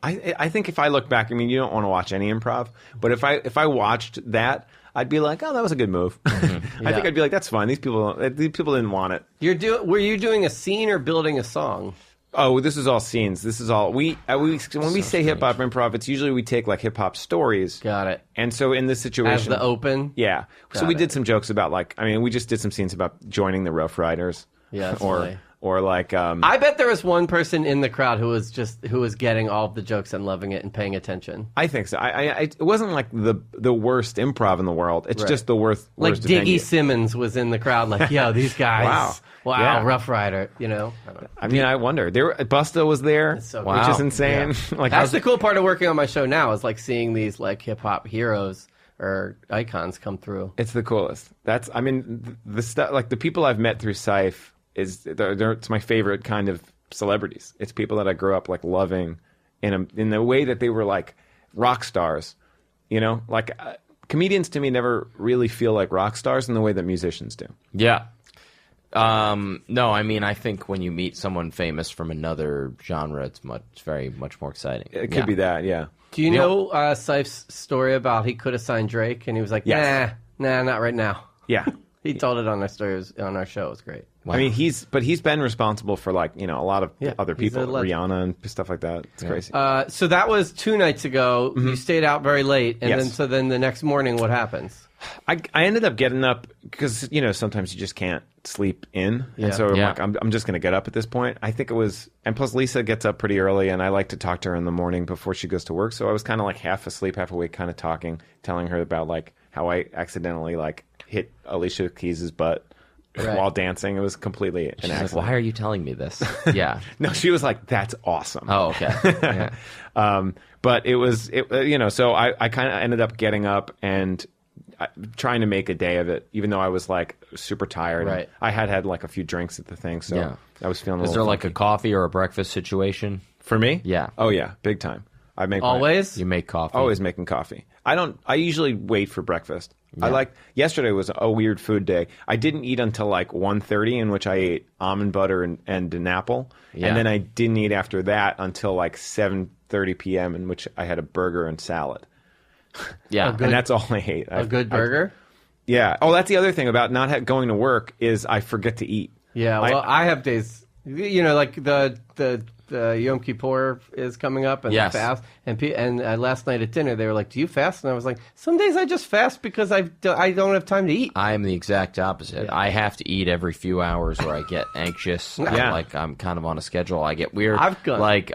I think if I look back, I mean, you don't want to watch any improv, but if I watched that, I'd be like, "Oh, that was a good move." Mm-hmm. I think I'd be like, "That's fine. These people didn't want it."
Were you doing a scene or building a song?
Oh, this is all scenes. This is all when we say hip hop improv, it's usually we take like hip hop stories.
Got it.
And so in this situation,
as the open.
Yeah. So we did some jokes about like, I mean, we just did some scenes about joining the Rough Riders.
Yeah. That's funny.
Or like,
I bet there was one person in the crowd who was getting all of the jokes and loving it and paying attention.
I think so. It wasn't like the worst improv in the world. It's just the worst.
Like
worst
Diggy
venue.
Simmons was in the crowd, like, "Yo, these guys, wow,
Yeah.
Rough Rider,"
I mean, I wonder. Busta was there,
so
which
cool.
is insane.
Yeah.
Like
that's the cool part of working on my show now is like seeing these like hip hop heroes or icons come through.
It's the coolest. I mean, the stuff like the people I've met through Syph it's my favorite kind of celebrities. It's people that I grew up like loving in the way that they were like rock stars. Like comedians to me never really feel like rock stars in the way that musicians do.
Yeah. No, I mean, I think when you meet someone famous from another genre, it's very much more exciting.
It could be that, yeah.
Do you know Syph's story about he could have signed Drake and he was like,
Yes.
nah, not right now.
Yeah.
He told it on our stories on our show. It was great.
Wow. I mean, he's been responsible for like a lot of other people, Rihanna and stuff like that. It's crazy.
So that was 2 nights ago.
Mm-hmm.
You stayed out very late, and
Yes.
then the next morning, what happens?
I ended up getting up because sometimes you just can't sleep in, and so I'm just going to get up at this point. I think it was, and plus Lisa gets up pretty early, and I like to talk to her in the morning before she goes to work. So I was kind of like half asleep, half awake, kind of telling her about like how I accidentally like hit Alicia Keys' butt.
Right.
While dancing. It was completely an accident.
Like, why are you telling me this? Yeah.
No, she was like, "That's awesome."
Oh, okay. Yeah.
But it was, so I kind of ended up getting up and trying to make a day of it, even though I was like super tired.
Right.
I had like a few drinks at the thing, so I was feeling a little
Is there like
funky.
a coffee or a breakfast situation?
For me?
Yeah.
Oh yeah, big time. I make
Always?
You make coffee?
always making coffee. I usually wait for breakfast. Yesterday was a weird food day. I didn't eat until like 1:30, in which I ate almond butter and an apple.
Yeah.
And then I didn't eat after that until like 7:30 p.m., in which I had a burger and salad.
Yeah.
And that's all I ate.
A good burger?
Yeah. Oh, that's the other thing about not going to work is I forget to eat.
Yeah, well, I have days, like the Yom Kippur is coming up and the fast. And last night at dinner, they were like, "Do you fast?" And I was like, "Some days I just fast because I don't have time to eat."
I am the exact opposite.
Yeah.
I have to eat every few hours or I get anxious.
Yeah.
Like I'm kind of on a schedule. I get weird.
I've got
like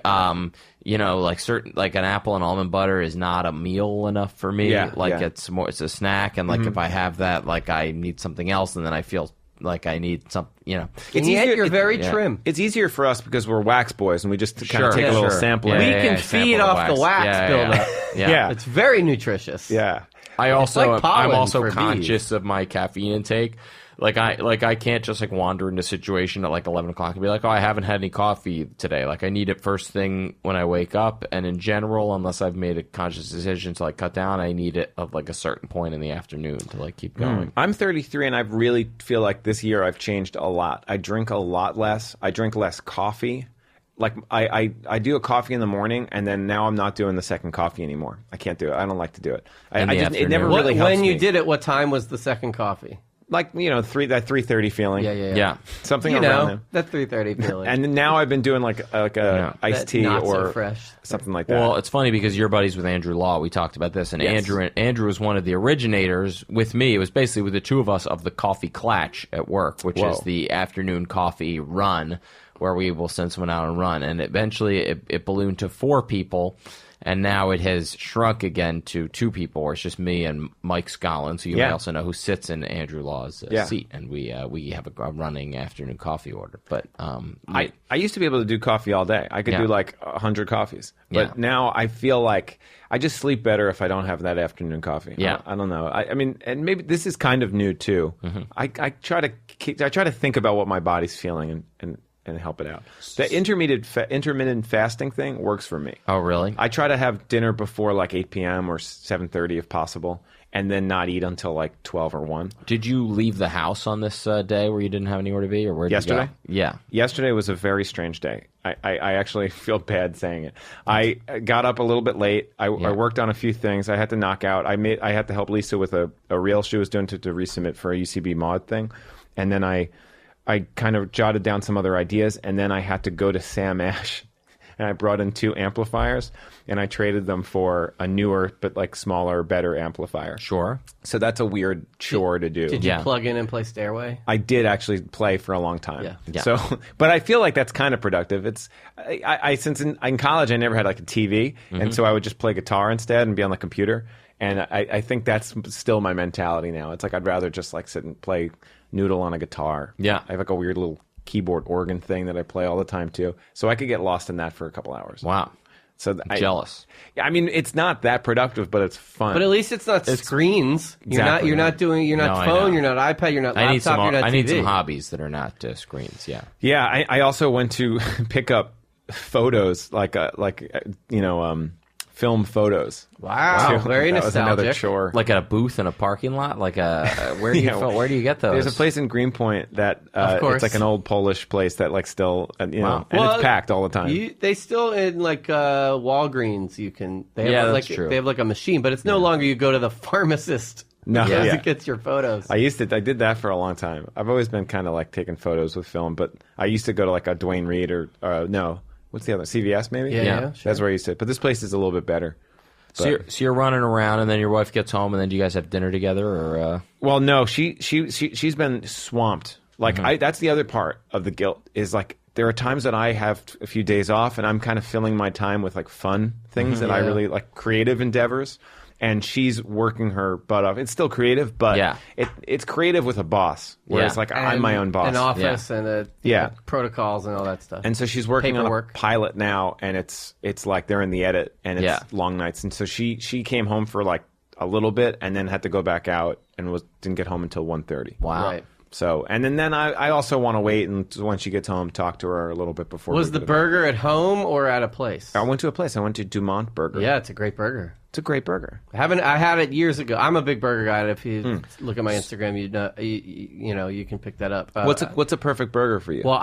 certain, like an apple and almond butter is not a meal enough for me.
Yeah,
it's a snack. And like if I have that, like I need something else and then I feel like I need some,
And yet you're very trim.
It's easier for us because we're wax boys and we just kind of take a little sample.
We can feed off the wax buildup.
Yeah.
It's very nutritious.
Yeah.
I'm
pollen
also
for bees.
conscious of my caffeine intake. I can't just like wander into a situation at like 11 o'clock and be like, "Oh, I haven't had any coffee today." Like I need it first thing when I wake up, and in general, unless I've made a conscious decision to like cut down, I need it at like a certain point in the afternoon to like keep going.
I'm 33 and I really feel like this year I've changed a lot. I drink a lot less. I drink less coffee. Like I do a coffee in the morning, and then now I'm not doing the second coffee anymore. I can't do it. I don't like to do it. It never really helps
When you
me.
did it, what time was the second coffee?
Like, that 3:30 feeling.
Yeah.
Something around there.
that 3:30 feeling.
And now I've been doing like a iced
That
tea
not so
or
fresh.
something like that.
Well, it's funny because you're buddies with Andrew Law. We talked about this, and
Yes.
Andrew was one of the originators with me. It was basically with the two of us of the Coffee Clatch at work, which is the afternoon coffee run where we will send someone out and run. And eventually it ballooned to 4 people. And now it has shrunk again to 2 people, where it's just me and Mike Scollins, who you may also know, who sits in Andrew Law's seat, and we have a running afternoon coffee order. But
I used to be able to do coffee all day. I could do like 100 coffees, but now I feel like I just sleep better if I don't have that afternoon coffee.
Yeah,
I don't know. I mean, and maybe this is kind of new too. I try to think about what my body's feeling and help it out. The intermittent fasting thing works for me.
Oh, really?
I try to have dinner before like 8 p.m. or 7:30 if possible, and then not eat until like 12 or 1.
Did you leave the house on this day where you didn't have anywhere to be, or where did
Yesterday?
you go? Yeah.
Yesterday was a very strange day. I actually feel bad saying it. I got up a little bit late. I worked on a few things. I had to knock out. I had to help Lisa with a reel she was doing to resubmit for a UCB mod thing, and then I kind of jotted down some other ideas, and then I had to go to Sam Ash, and I brought in 2 amplifiers, and I traded them for a newer but like smaller, better amplifier.
Sure.
So that's a weird chore to do.
Did you plug in and play Stairway?
I did actually play for a long time.
Yeah.
So, but I feel like that's kind of productive. It's since in college I never had like a TV, and so I would just play guitar instead and be on the computer. And I think that's still my mentality now. It's like I'd rather just like sit and play noodle on a guitar.
Yeah.
I have like a weird little keyboard organ thing that I play all the time too. So I could get lost in that for a couple hours.
Wow.
So
Jealous.
Yeah, I mean, it's not that productive, but it's fun.
But at least it's not screens.
Exactly.
You're not phone, you're not iPad, you're not laptop, you're not TV.
I need some hobbies that are not screens. Yeah.
Yeah, I also went to pick up photos, film photos.
Wow, very
that was another
nostalgic.
chore.
Like at a booth in a parking lot? Like where do you get those?
There's a place in Greenpoint that
Of course.
it's like an old Polish place that like still
Wow.
and it's packed all the time.
They still in like Walgreens. You can. They have
Yeah,
like
that's true.
They have like a machine, but it's no longer you go to the pharmacist.
No,
because
yeah.
it gets your photos.
I did that for a long time. I've always been kind of like taking photos with film, but I used to go to like a Dwayne Reed or no, what's the other, CVS maybe?
Yeah, sure.
That's where I used to. But this place is a little bit better.
So you're running around, and then your wife gets home, and then do you guys have dinner together, or?
Well, no, she's been swamped. Like that's the other part of the guilt is like there are times that I have a few days off, and I'm kind of filling my time with like fun things that I really like, creative endeavors. And she's working her butt off. It's still creative, but it's creative with a boss. Whereas like I'm my own boss.
An office and protocols and all that stuff.
And so she's working
Paperwork.
on a pilot now, and it's like they're in the edit, and it's long nights. And so she came home for like a little bit, and then had to go back out, and didn't get home until 1:30.
Wow.
Right.
So and then I also want to wait and when she gets home, talk to her a little bit before.
Was the burger at home or at a place?
I went to a place. I went to Dumont Burger.
Yeah, it's a great burger.
It's a great burger.
I had it years ago. I'm a big burger guy. If you look at my Instagram, you can pick that up.
What's a perfect burger for you?
Well,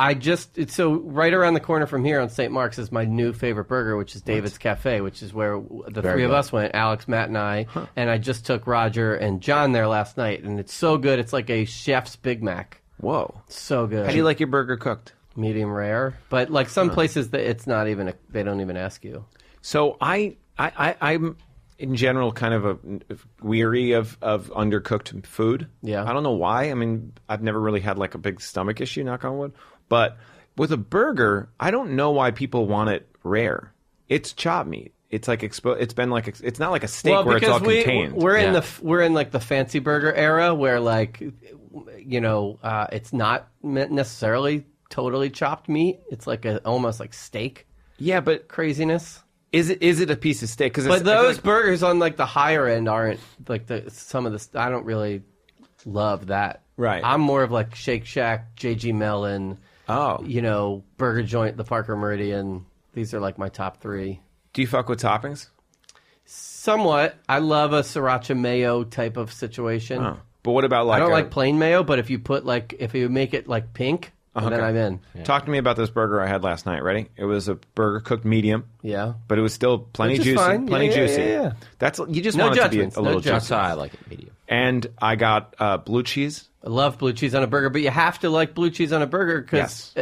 so right around the corner from here on St. Mark's is my new favorite burger, which is David's Cafe, which is where the three of us went, Alex, Matt, and I. And I just took Roger and John there last night, and it's so good. It's like a chef's Big Mac.
Whoa.
So good.
How do you like your burger cooked?
Medium rare. But like some places, it's not even, they don't even ask you.
So I'm in general kind of weary of undercooked food.
Yeah.
I don't know why. I mean, I've never really had like a big stomach issue, knock on wood. But with a burger, I don't know why people want it rare. It's chopped meat. It's like it's been like it's not like a steak where it's all contained.
We're in like the fancy burger era where like it's not necessarily totally chopped meat. It's like almost like steak.
Yeah, but
Craziness.
is it a piece of steak?
But those burgers on like the higher end aren't like some of the. I don't really love that.
Right.
I'm more of like Shake Shack, JG Mellon.
Oh.
Burger Joint, the Parker Meridian. These are like my top 3.
Do you fuck with toppings?
Somewhat. I love a sriracha mayo type of situation.
Oh. But what about like
I don't like plain mayo, but if you make it like pink, and then I'm in.
Talk to me about this burger I had last night. Ready? It was a burger cooked medium.
Yeah.
But it was still plenty
Which is
juicy.
fine.
Plenty
Yeah,
juicy.
yeah.
That's you just
No
want it to be
judgments,
a
no
little
judgments.
juicy.
That's how I like it, medium.
And I got blue cheese.
I love blue cheese on a burger, but you have to like blue cheese on a burger because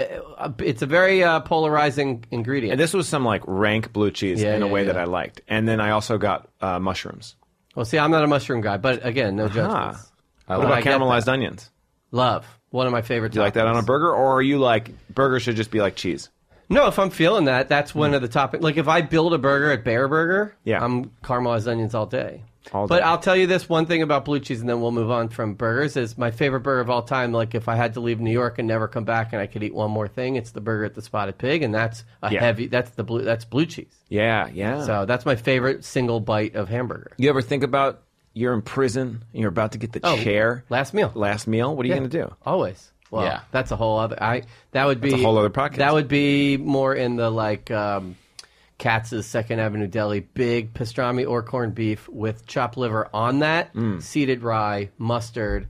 it's a very polarizing ingredient.
And this was some like rank blue cheese in a way that
yeah.
I liked. And then I also got mushrooms.
Well, see, I'm not a mushroom guy, but again, no judgments.
What about caramelized onions?
Love. One of my favorite.
Do you like that on a burger, or are you like burgers should just be like cheese?
No, if I'm feeling that, that's one of the topics. Like if I build a burger at Bear Burger,
Yeah.
I'm caramelized onions all day.
All
But
day.
I'll tell you this one thing about blue cheese, and then we'll move on from burgers. Is my favorite burger of all time. Like if I had to leave New York and never come back, and I could eat one more thing, it's the burger at the Spotted Pig, and that's heavy. That's blue cheese.
Yeah.
So that's my favorite single bite of hamburger.
You ever think about you're in prison and you're about to get the chair?
Last meal.
Last meal? What are you going to do?
Always. Well,
Yeah.
that's a whole other. That would be
That's a whole other podcast.
That would be more in the like Katz's Second Avenue Deli, big pastrami or corned beef with chopped liver on that, seeded rye, mustard,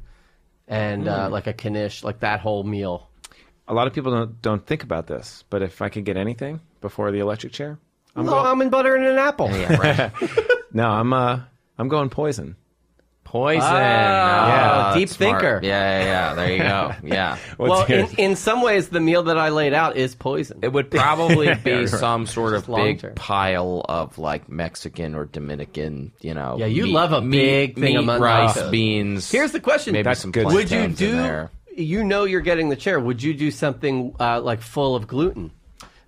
and like a knish, like that whole meal.
A lot of people don't think about this, but if I could get anything before the electric chair,
Almond butter and an apple.
Yeah, right.
no, I'm going poison.
Poison.
Yeah. Deep
that's smart.
thinker.
Yeah. There you go. Yeah.
Well,
What's yours?
in some ways, the meal that I laid out is poison.
It would probably be some sort of
Just long
big
term.
pile of like Mexican or Dominican,
Yeah, you love a big thing of
meat,
manzana.
rice, beans.
Here's the question.
Maybe
That's
some
good.
Would you
plantains in
do?
there.
You know, you're getting the chair. Would you do something like full of gluten?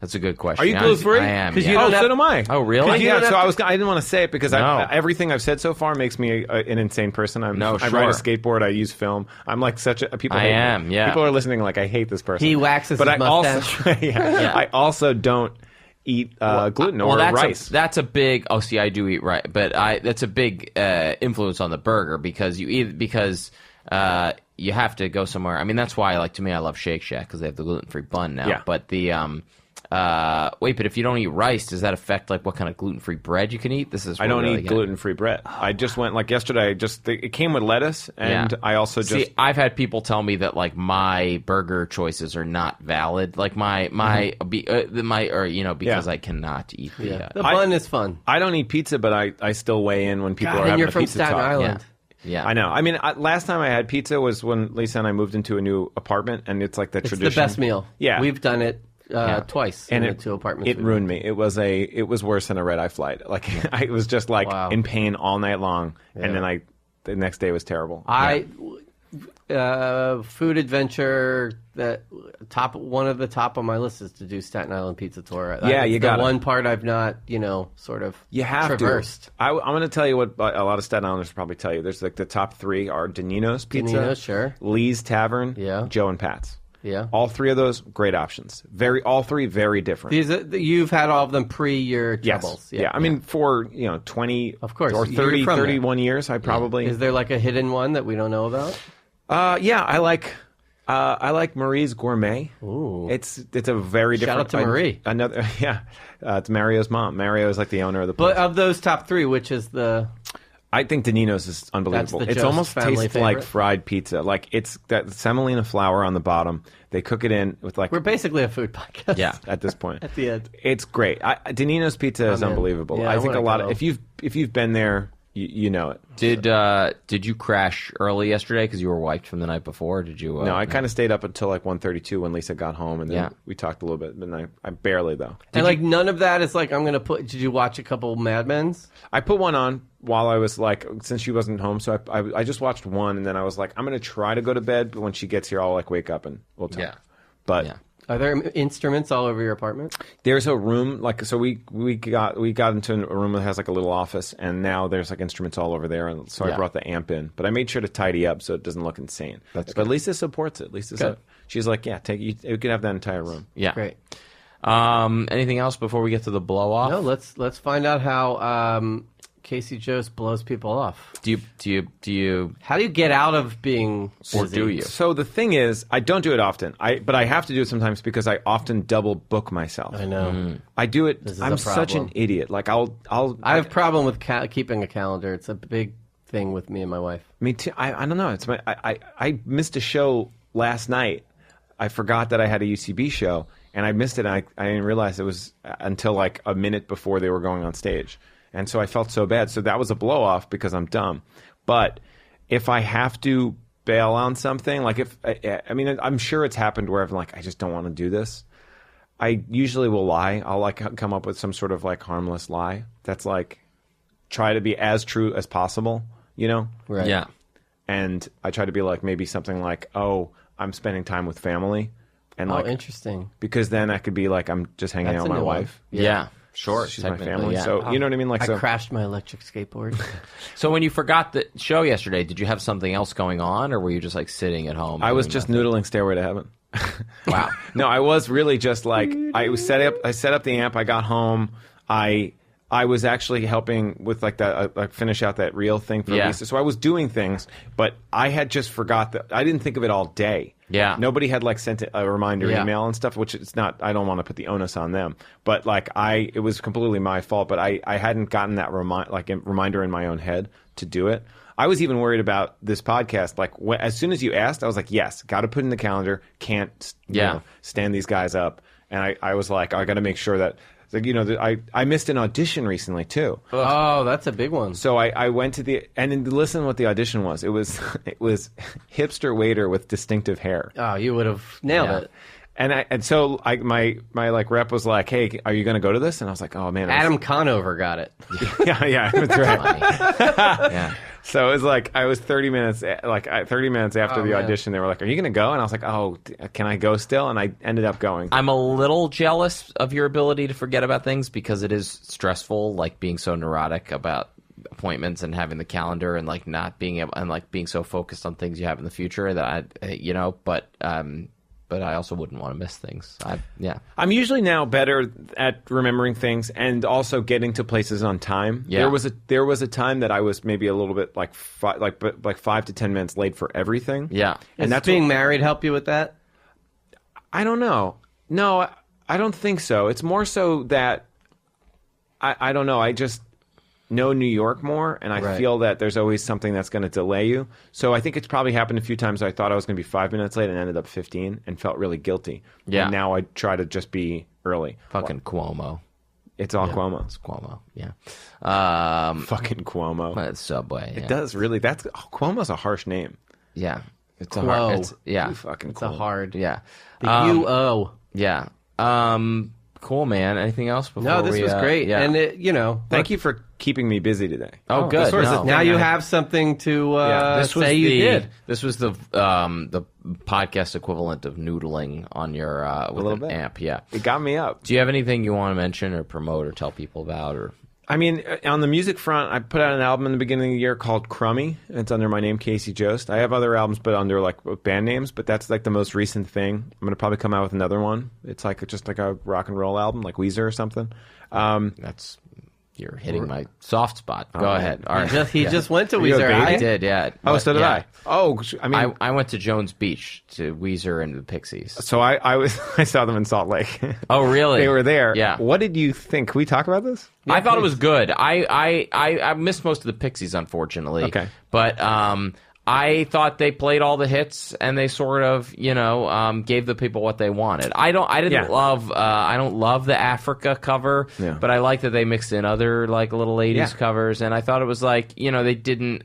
That's a good question.
Are you gluten-free?
I am.
'Cause
yeah.
you don't have-
so am I.
Oh, really?
you
Yeah,
don't
so
have
I didn't want to say it because
No.
everything I've said so far makes me an insane person. I ride a
sure.
skateboard. I use film. I'm like such a people.
I
hate me.
am, yeah.
People are listening like I hate this person.
He waxes
but
his
I
mustache.
also I also don't eat gluten or rice.
That's a big. Oh, see, I do eat rice, but that's a big influence on the burger because you have to go somewhere. I mean, that's why, like, to me, I love Shake Shack because they have the gluten-free bun now.
Yeah.
But the but if you don't eat rice, does that affect like what kind of gluten-free bread you can eat?
I don't eat gluten-free bread. I just went like yesterday. It came with lettuce, and I also just
see. I've had people tell me that like my burger choices are not valid. Like because I cannot eat the.
The bun is fun.
I don't eat pizza, but I still weigh in when people are
and
having
you're
a
from
pizza
Staten
talk.
Island.
Yeah.
I know. I mean, last time I had pizza was when Lisa and I moved into a new apartment, and it's like the
It's
tradition.
the best meal.
Yeah.
We've done it twice
and
in the two apartments.
It ruined me. It was worse than a red eye flight. Like I was just like
Wow.
in pain all night long, and then the next day was terrible.
Food adventure one of the top on my list is to do Staten Island pizza tour.
Yeah, you got
the one part I've not sort of
You have
traversed.
to. I'm going to tell you what a lot of Staten Islanders will probably tell you. There's like the top three are Danino's Pizza,
Danino's, sure.
Lee's Tavern,
Yeah.
Joe and Pat's.
Yeah.
All three of those great options. All three very different.
You've had all of them pre your
Yes.
troubles.
Yeah. I mean, for 20,
Of course.
or
You're
30,
from there.
31 years, I probably.
Is there like a hidden one that we don't know about?
Yeah, I like Marie's Gourmet.
Ooh.
It's a very
Shout
different.
out to Marie.
Another it's Mario's mom. Mario is like the owner of the
But
place.
of those top three, which is the
I think Danino's is unbelievable.
That's the
It's
Jost
almost
family
tastes like
favorite.
fried pizza. Like it's that semolina flour on the bottom. They cook it in with like
we're basically a food podcast.
Yeah.
at this point.
At the end.
It's great. Danino's pizza is
I'm in.
unbelievable.
Yeah,
I
I
think a
wanna
lot
go.
of if you've been there, you know it.
Did you crash early yesterday because you were wiped from the night before? Or did you?
No, I kind of stayed up until like 1:32 when Lisa got home, and then
Yeah.
we talked a little bit. But I barely though.
And like none of that is like I'm gonna put. Did you watch a couple Mad Men's?
I put one on while I was like, since she wasn't home, so I just watched one, and then I was like, I'm gonna try to go to bed, but when she gets here, I'll like wake up and we'll talk.
Yeah.
But
Yeah.
Are there instruments all over your apartment?
there's a room like so we got into a room that has like a little office, and now there's like instruments all over there, and so I
Yeah.
brought the amp in, but I made sure to tidy up so it doesn't look insane.
That's
but
good.
Lisa supports it. She's like, yeah, you can have that entire room.
Yeah.
Great.
Anything else before we get to the blow off?
No, let's find out how Casey Jost blows people off.
Do you
How do you get out of being
or
busy?
do you?
So the thing is, I don't do it often. But I have to do it sometimes because I often double book myself.
I know.
I do it.
This is
I'm
a
such an
problem.
idiot. Like I
I have a problem with keeping a calendar. It's a big thing with me and my wife.
Me too. I don't know. It's I missed a show last night I forgot that I had a UCB show, and I missed it, and I didn't realize it was until like a minute before they were going on stage. And so I felt so bad. So that was a blow-off because I'm dumb. But if I have to bail on something, like I mean, I'm sure it's happened where I'm like, I just don't want to do this. I usually will lie. I'll like come up with some sort of like harmless lie that's like try to be as true as possible, you know?
Right.
Yeah.
And I try to be like maybe something like, oh, I'm spending time with family. And like,
interesting.
Because then I could be like, I'm just hanging out with my wife.
Yeah. Sure.
She's my
technically,
family.
yeah.
So, you know what I mean? Like,
I crashed my electric skateboard.
So when you forgot the show yesterday, did you have something else going on, or were you just like sitting at home?
I was
doing
just
nothing?
noodling Stairway to Heaven.
Wow.
No, I was really just like I set up the amp. I got home. I was actually helping with like that like finish out that reel thing for Lisa. So I was doing things, but I had just forgot that I didn't think of it all day.
Yeah.
Nobody had like sent a reminder email and stuff, which it's not. I don't want to put the onus on them, but like it was completely my fault. But I hadn't gotten that reminder in my own head to do it. I was even worried about this podcast. Like as soon as you asked, I was like, yes, got to put in the calendar. Can't stand these guys up. And I was like, I got to make sure that. Like, you know, I missed an audition recently too.
Oh, that's a big one.
So I went to and listen to what the audition was. It was hipster waiter with distinctive hair.
Oh, you would have nailed it.
And so my like rep was like, hey, are you going to go to this? And I was like, oh man,
Adam Conover got it.
yeah, that's right.
Yeah.
So it was like I was 30 minutes after the audition. They were like, "Are you going to go?" And I was like, "Oh, can I go still?" And I ended up going.
I'm a little jealous of your ability to forget about things because it is stressful, like being so neurotic about appointments and having the calendar and like not being able and like being so focused on things you have in the future that but I also wouldn't want to miss things.
I'm usually now better at remembering things and also getting to places on time.
Yeah.
There was a time that I was maybe a little bit like 5 to 10 minutes late for everything.
Yeah.
And that's being married help you with that?
I don't know. No, I don't think so. It's more so that I don't know. I just know New York more, and I feel that there's always something that's going to delay you. So I think it's probably happened a few times. I thought I was going to be 5 minutes late and ended up 15 and felt really guilty.
Yeah.
And now I try to just be early.
Fucking Cuomo.
It's all Cuomo.
It's Cuomo. Yeah.
Fucking Cuomo.
It's Subway.
It does really. Cuomo's a harsh name.
Yeah. It's
Quo.
a hard. It's, yeah.
Too fucking
It's
cool.
a hard.
Yeah.
The UO.
Yeah. Cool, man. Anything else before
No, this was great.
Yeah.
And, it,
Thank you for keeping me busy today.
Oh, good.
This was
No.
the thing
now you
I-
have something to
This was
say you did.
This was the podcast equivalent of noodling on your with
little
an
bit.
amp. Yeah.
It got me up.
Do you have anything you want to mention or promote or tell people about or?
I mean, on the music front, I put out an album in the beginning of the year called Crummy. It's under my name, Casey Jost. I have other albums, but under like band names. But that's like the most recent thing. I'm gonna probably come out with another one. It's like just like a rock and roll album, like Weezer or something.
That's you're hitting my soft spot. Go ahead. All right.
He just went to
You a
Weezer.
baby?
I did. Yeah.
Oh, so did
Yeah.
I. Oh, I mean,
I went to Jones Beach to Weezer and the Pixies.
so I saw them in Salt Lake.
Oh, really?
They were there.
Yeah.
What did you think? Can we talk about this?
I thought it was good. I missed most of the Pixies, unfortunately.
Okay.
But I thought they played all the hits and they sort of, gave the people what they wanted. I don't love the Africa cover,
Yeah.
but I like that they mixed in other like little 80s
Yeah.
covers, and I thought it was like, they didn't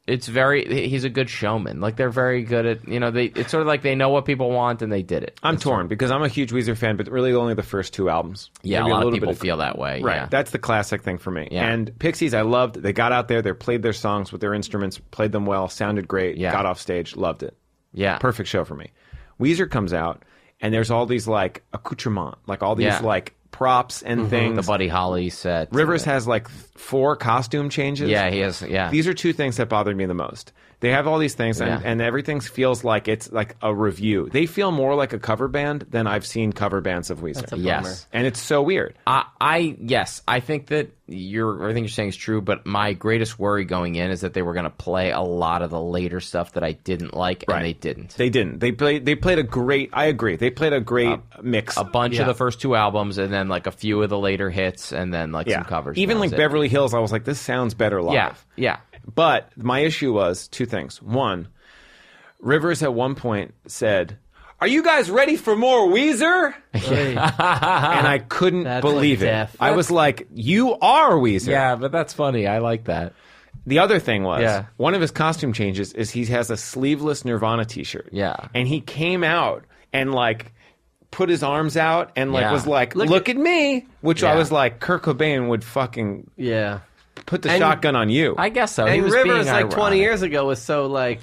he's a good showman. Like they're very good at, it's sort of like they know what people want and they did it.
I'm torn because I'm a huge Weezer fan, but really only the first two albums.
Yeah,
Maybe
a lot of
little
people
bit
feel that way.
Right.
Yeah.
That's the classic thing for me.
Yeah.
And Pixies, I loved. They got out there, they played their songs with their instruments, played them well, sounded great,
Yeah.
got off stage, loved it.
Yeah.
Perfect show for me. Weezer comes out, and there's all these like accoutrements, like all these
Yeah.
like props and things.
The Buddy Holly set.
Rivers has like 4 costume changes.
Yeah, he has. Yeah.
These are 2 things that bothered me the most. They have all these things, and,
Yeah.
and everything feels like it's like a review. They feel more like a cover band than I've seen cover bands of Weezer.
That's a bummer.
Yes.
And it's so weird.
Yes, I think that everything you're saying is true, but my greatest worry going in is that they were going to play a lot of the later stuff that I didn't like, and they didn't.
They didn't. They played a great. I agree. They played a great mix.
A bunch of the first 2 albums, and then like a few of the later hits, and then like some covers.
Even
and
like
that was it.
Beverly Hills, I was like, this sounds better live.
Yeah, yeah.
But my issue was 2 things. One, Rivers at one point said, are you guys ready for more Weezer? And I couldn't believe it. I was like, you are Weezer.
Yeah, but that's funny. I like that.
The other thing was, one of his costume changes is he has a sleeveless Nirvana t-shirt.
Yeah.
And he came out and like put his arms out and like was like, look at me, which I was like, Kurt Cobain would fucking put the shotgun on you.
I guess so.
And
he was
Rivers,
being
like 20
ironic.
years ago, was so like,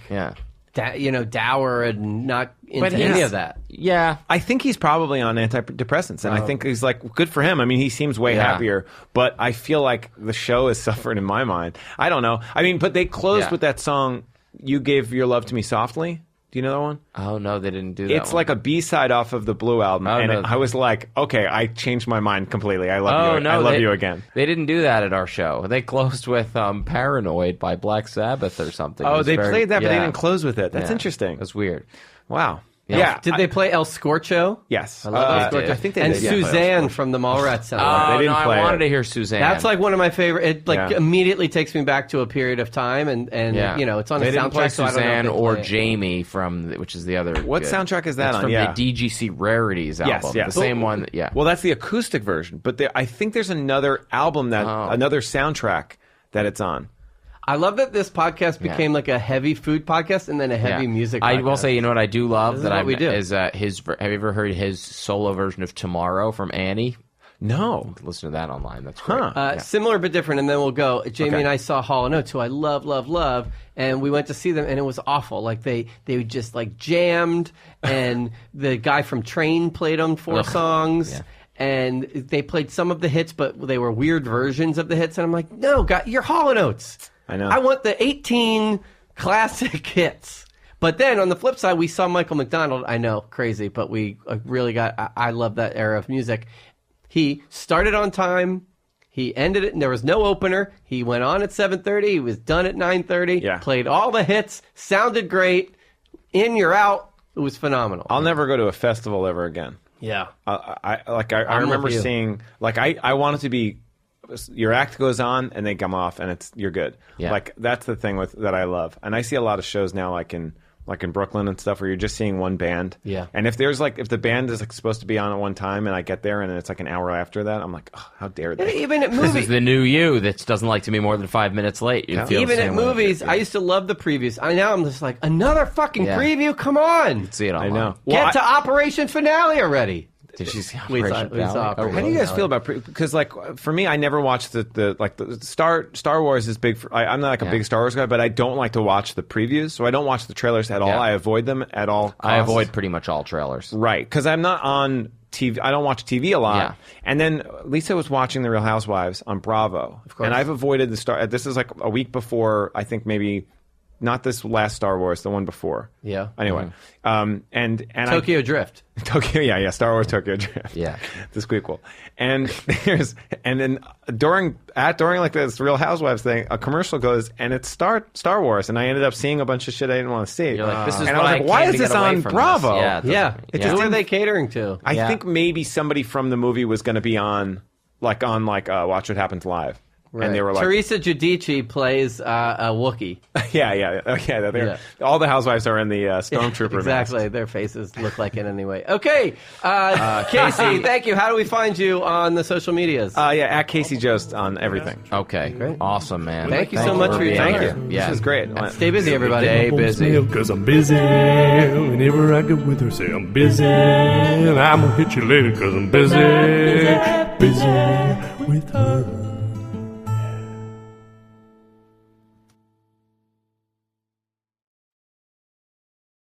dour and not into any of that.
Yeah.
I think he's probably on antidepressants, and I think he's like, good for him. I mean, he seems way happier, but I feel like the show is suffering in my mind. I don't know. I mean, but they closed with that song, You Gave Your Love to Me Softly. Do you know that one?
Oh, no, they didn't do that.
It's like a B-side off of the Blue album, I was like, okay, I changed my mind completely. I love you.
No,
I love you again.
They didn't do that at our show. They closed with Paranoid by Black Sabbath or something.
Oh, they played that, but they didn't close with it. That's interesting.
That's weird.
Wow.
Yeah.
Did they play El Scorcho?
Yes.
I love El Scorcho.
I think they
and
did.
Suzanne from the Mallrats soundtrack.
They didn't play
I wanted
it.
to hear Suzanne.
That's like one of my favorite. It immediately takes me back to a period of time, and you know, it's on
they
a
didn't play
soundtrack. So I don't know
Suzanne
if they
or
play it.
Jamie which is the other.
What
good.
soundtrack is that
That's
on?
From
Yeah.
the DGC Rarities album.
Yes.
The same one.
Well, that's the acoustic version, but I think there's another album another soundtrack that it's on.
I love that this podcast became like a heavy food podcast and then a heavy music podcast.
I will say, you know what I do love
This
that
is what
I
we do.
is his. Have you ever heard his solo version of Tomorrow from Annie?
No.
Listen to that online. That's great.
Similar but different, and then we'll go. Jamie and I saw Hall & Oates, who I love, and we went to see them, and it was awful. Like they just like jammed, and the guy from Train played them 4 songs.
Yeah.
And they played some of the hits, but they were weird versions of the hits. And I'm like, no, God, you're Hall & Oates.
I know.
I want the 18 classic hits. But then on the flip side, we saw Michael McDonald. I know, crazy, but we really I love that era of music. He started on time. He ended it, and there was no opener. He went on at 7:30. He was done at 9:30.
Yeah.
Played all the hits. Sounded great. In, you're out. It was phenomenal.
I'll never go to a festival ever again.
Yeah.
I
I'm
remember
with you.
seeing, like, I want it to be, your act goes on and they come off and you're good.
Yeah.
Like, that's the thing that I love. And I see a lot of shows now, like in Brooklyn and stuff, where you're just seeing one band.
Yeah.
And if the band is like supposed to be on at one time and I get there and it's like an hour after that, I'm like, oh, how dare they?
Even at
This
movies.
is the new you that doesn't like to be more than 5 minutes late. You feel the
Even at
same way.
movies, I used to love the previews. Now I'm just like, another fucking preview? Come on.
See it
I
online.
know.
Get to Operation Finale already.
Did she see
We saw-
Operation
we saw
Valley?
Operation
How do you guys feel about because like for me, I never watched the Star Wars is big. I'm not like a big Star Wars guy, but I don't like to watch the previews, so I don't watch the trailers at all.
Yeah.
I avoid them at all costs.
I avoid pretty much all trailers.
Right, because I'm not on TV. I don't watch TV a lot.
Yeah.
And then Lisa was watching The Real Housewives on Bravo, of
course.
and I've avoided the Star. This is like a week before. I think maybe not this last Star Wars, the one before.
Yeah.
Anyway, and
Tokyo Drift.
Tokyo, yeah, Star Wars Tokyo Drift.
Yeah.
The squeakquel. And then during like this Real Housewives thing, a commercial goes and it's Star Wars, and I ended up seeing a bunch of shit I didn't want to see.
You're like, this is
and
what
I was like, why
came
is
to
this
get away
on
from
Bravo?
This. Yeah, it
Yeah.
doesn't-
Who are they catering to?
I think maybe somebody from the movie was going to be on Watch What Happens Live.
Right.
And they were like,
Teresa Giudice plays a Wookiee.
yeah. All the housewives are in the stormtrooper
Exactly.
masks.
Their faces look like it anyway. Okay. Casey, thank you. How do we find you on the social medias?
At Casey Jost on everything.
Okay.
Great.
Awesome, man.
Thank you so much for your
being
time.
here.
Thank you.
Yeah.
This is great.
Stay busy, everybody.
Stay busy.
Cause I'm busy. Whenever I get with her, say I'm busy. And I'm gonna hit you later cause I'm busy. Busy with her.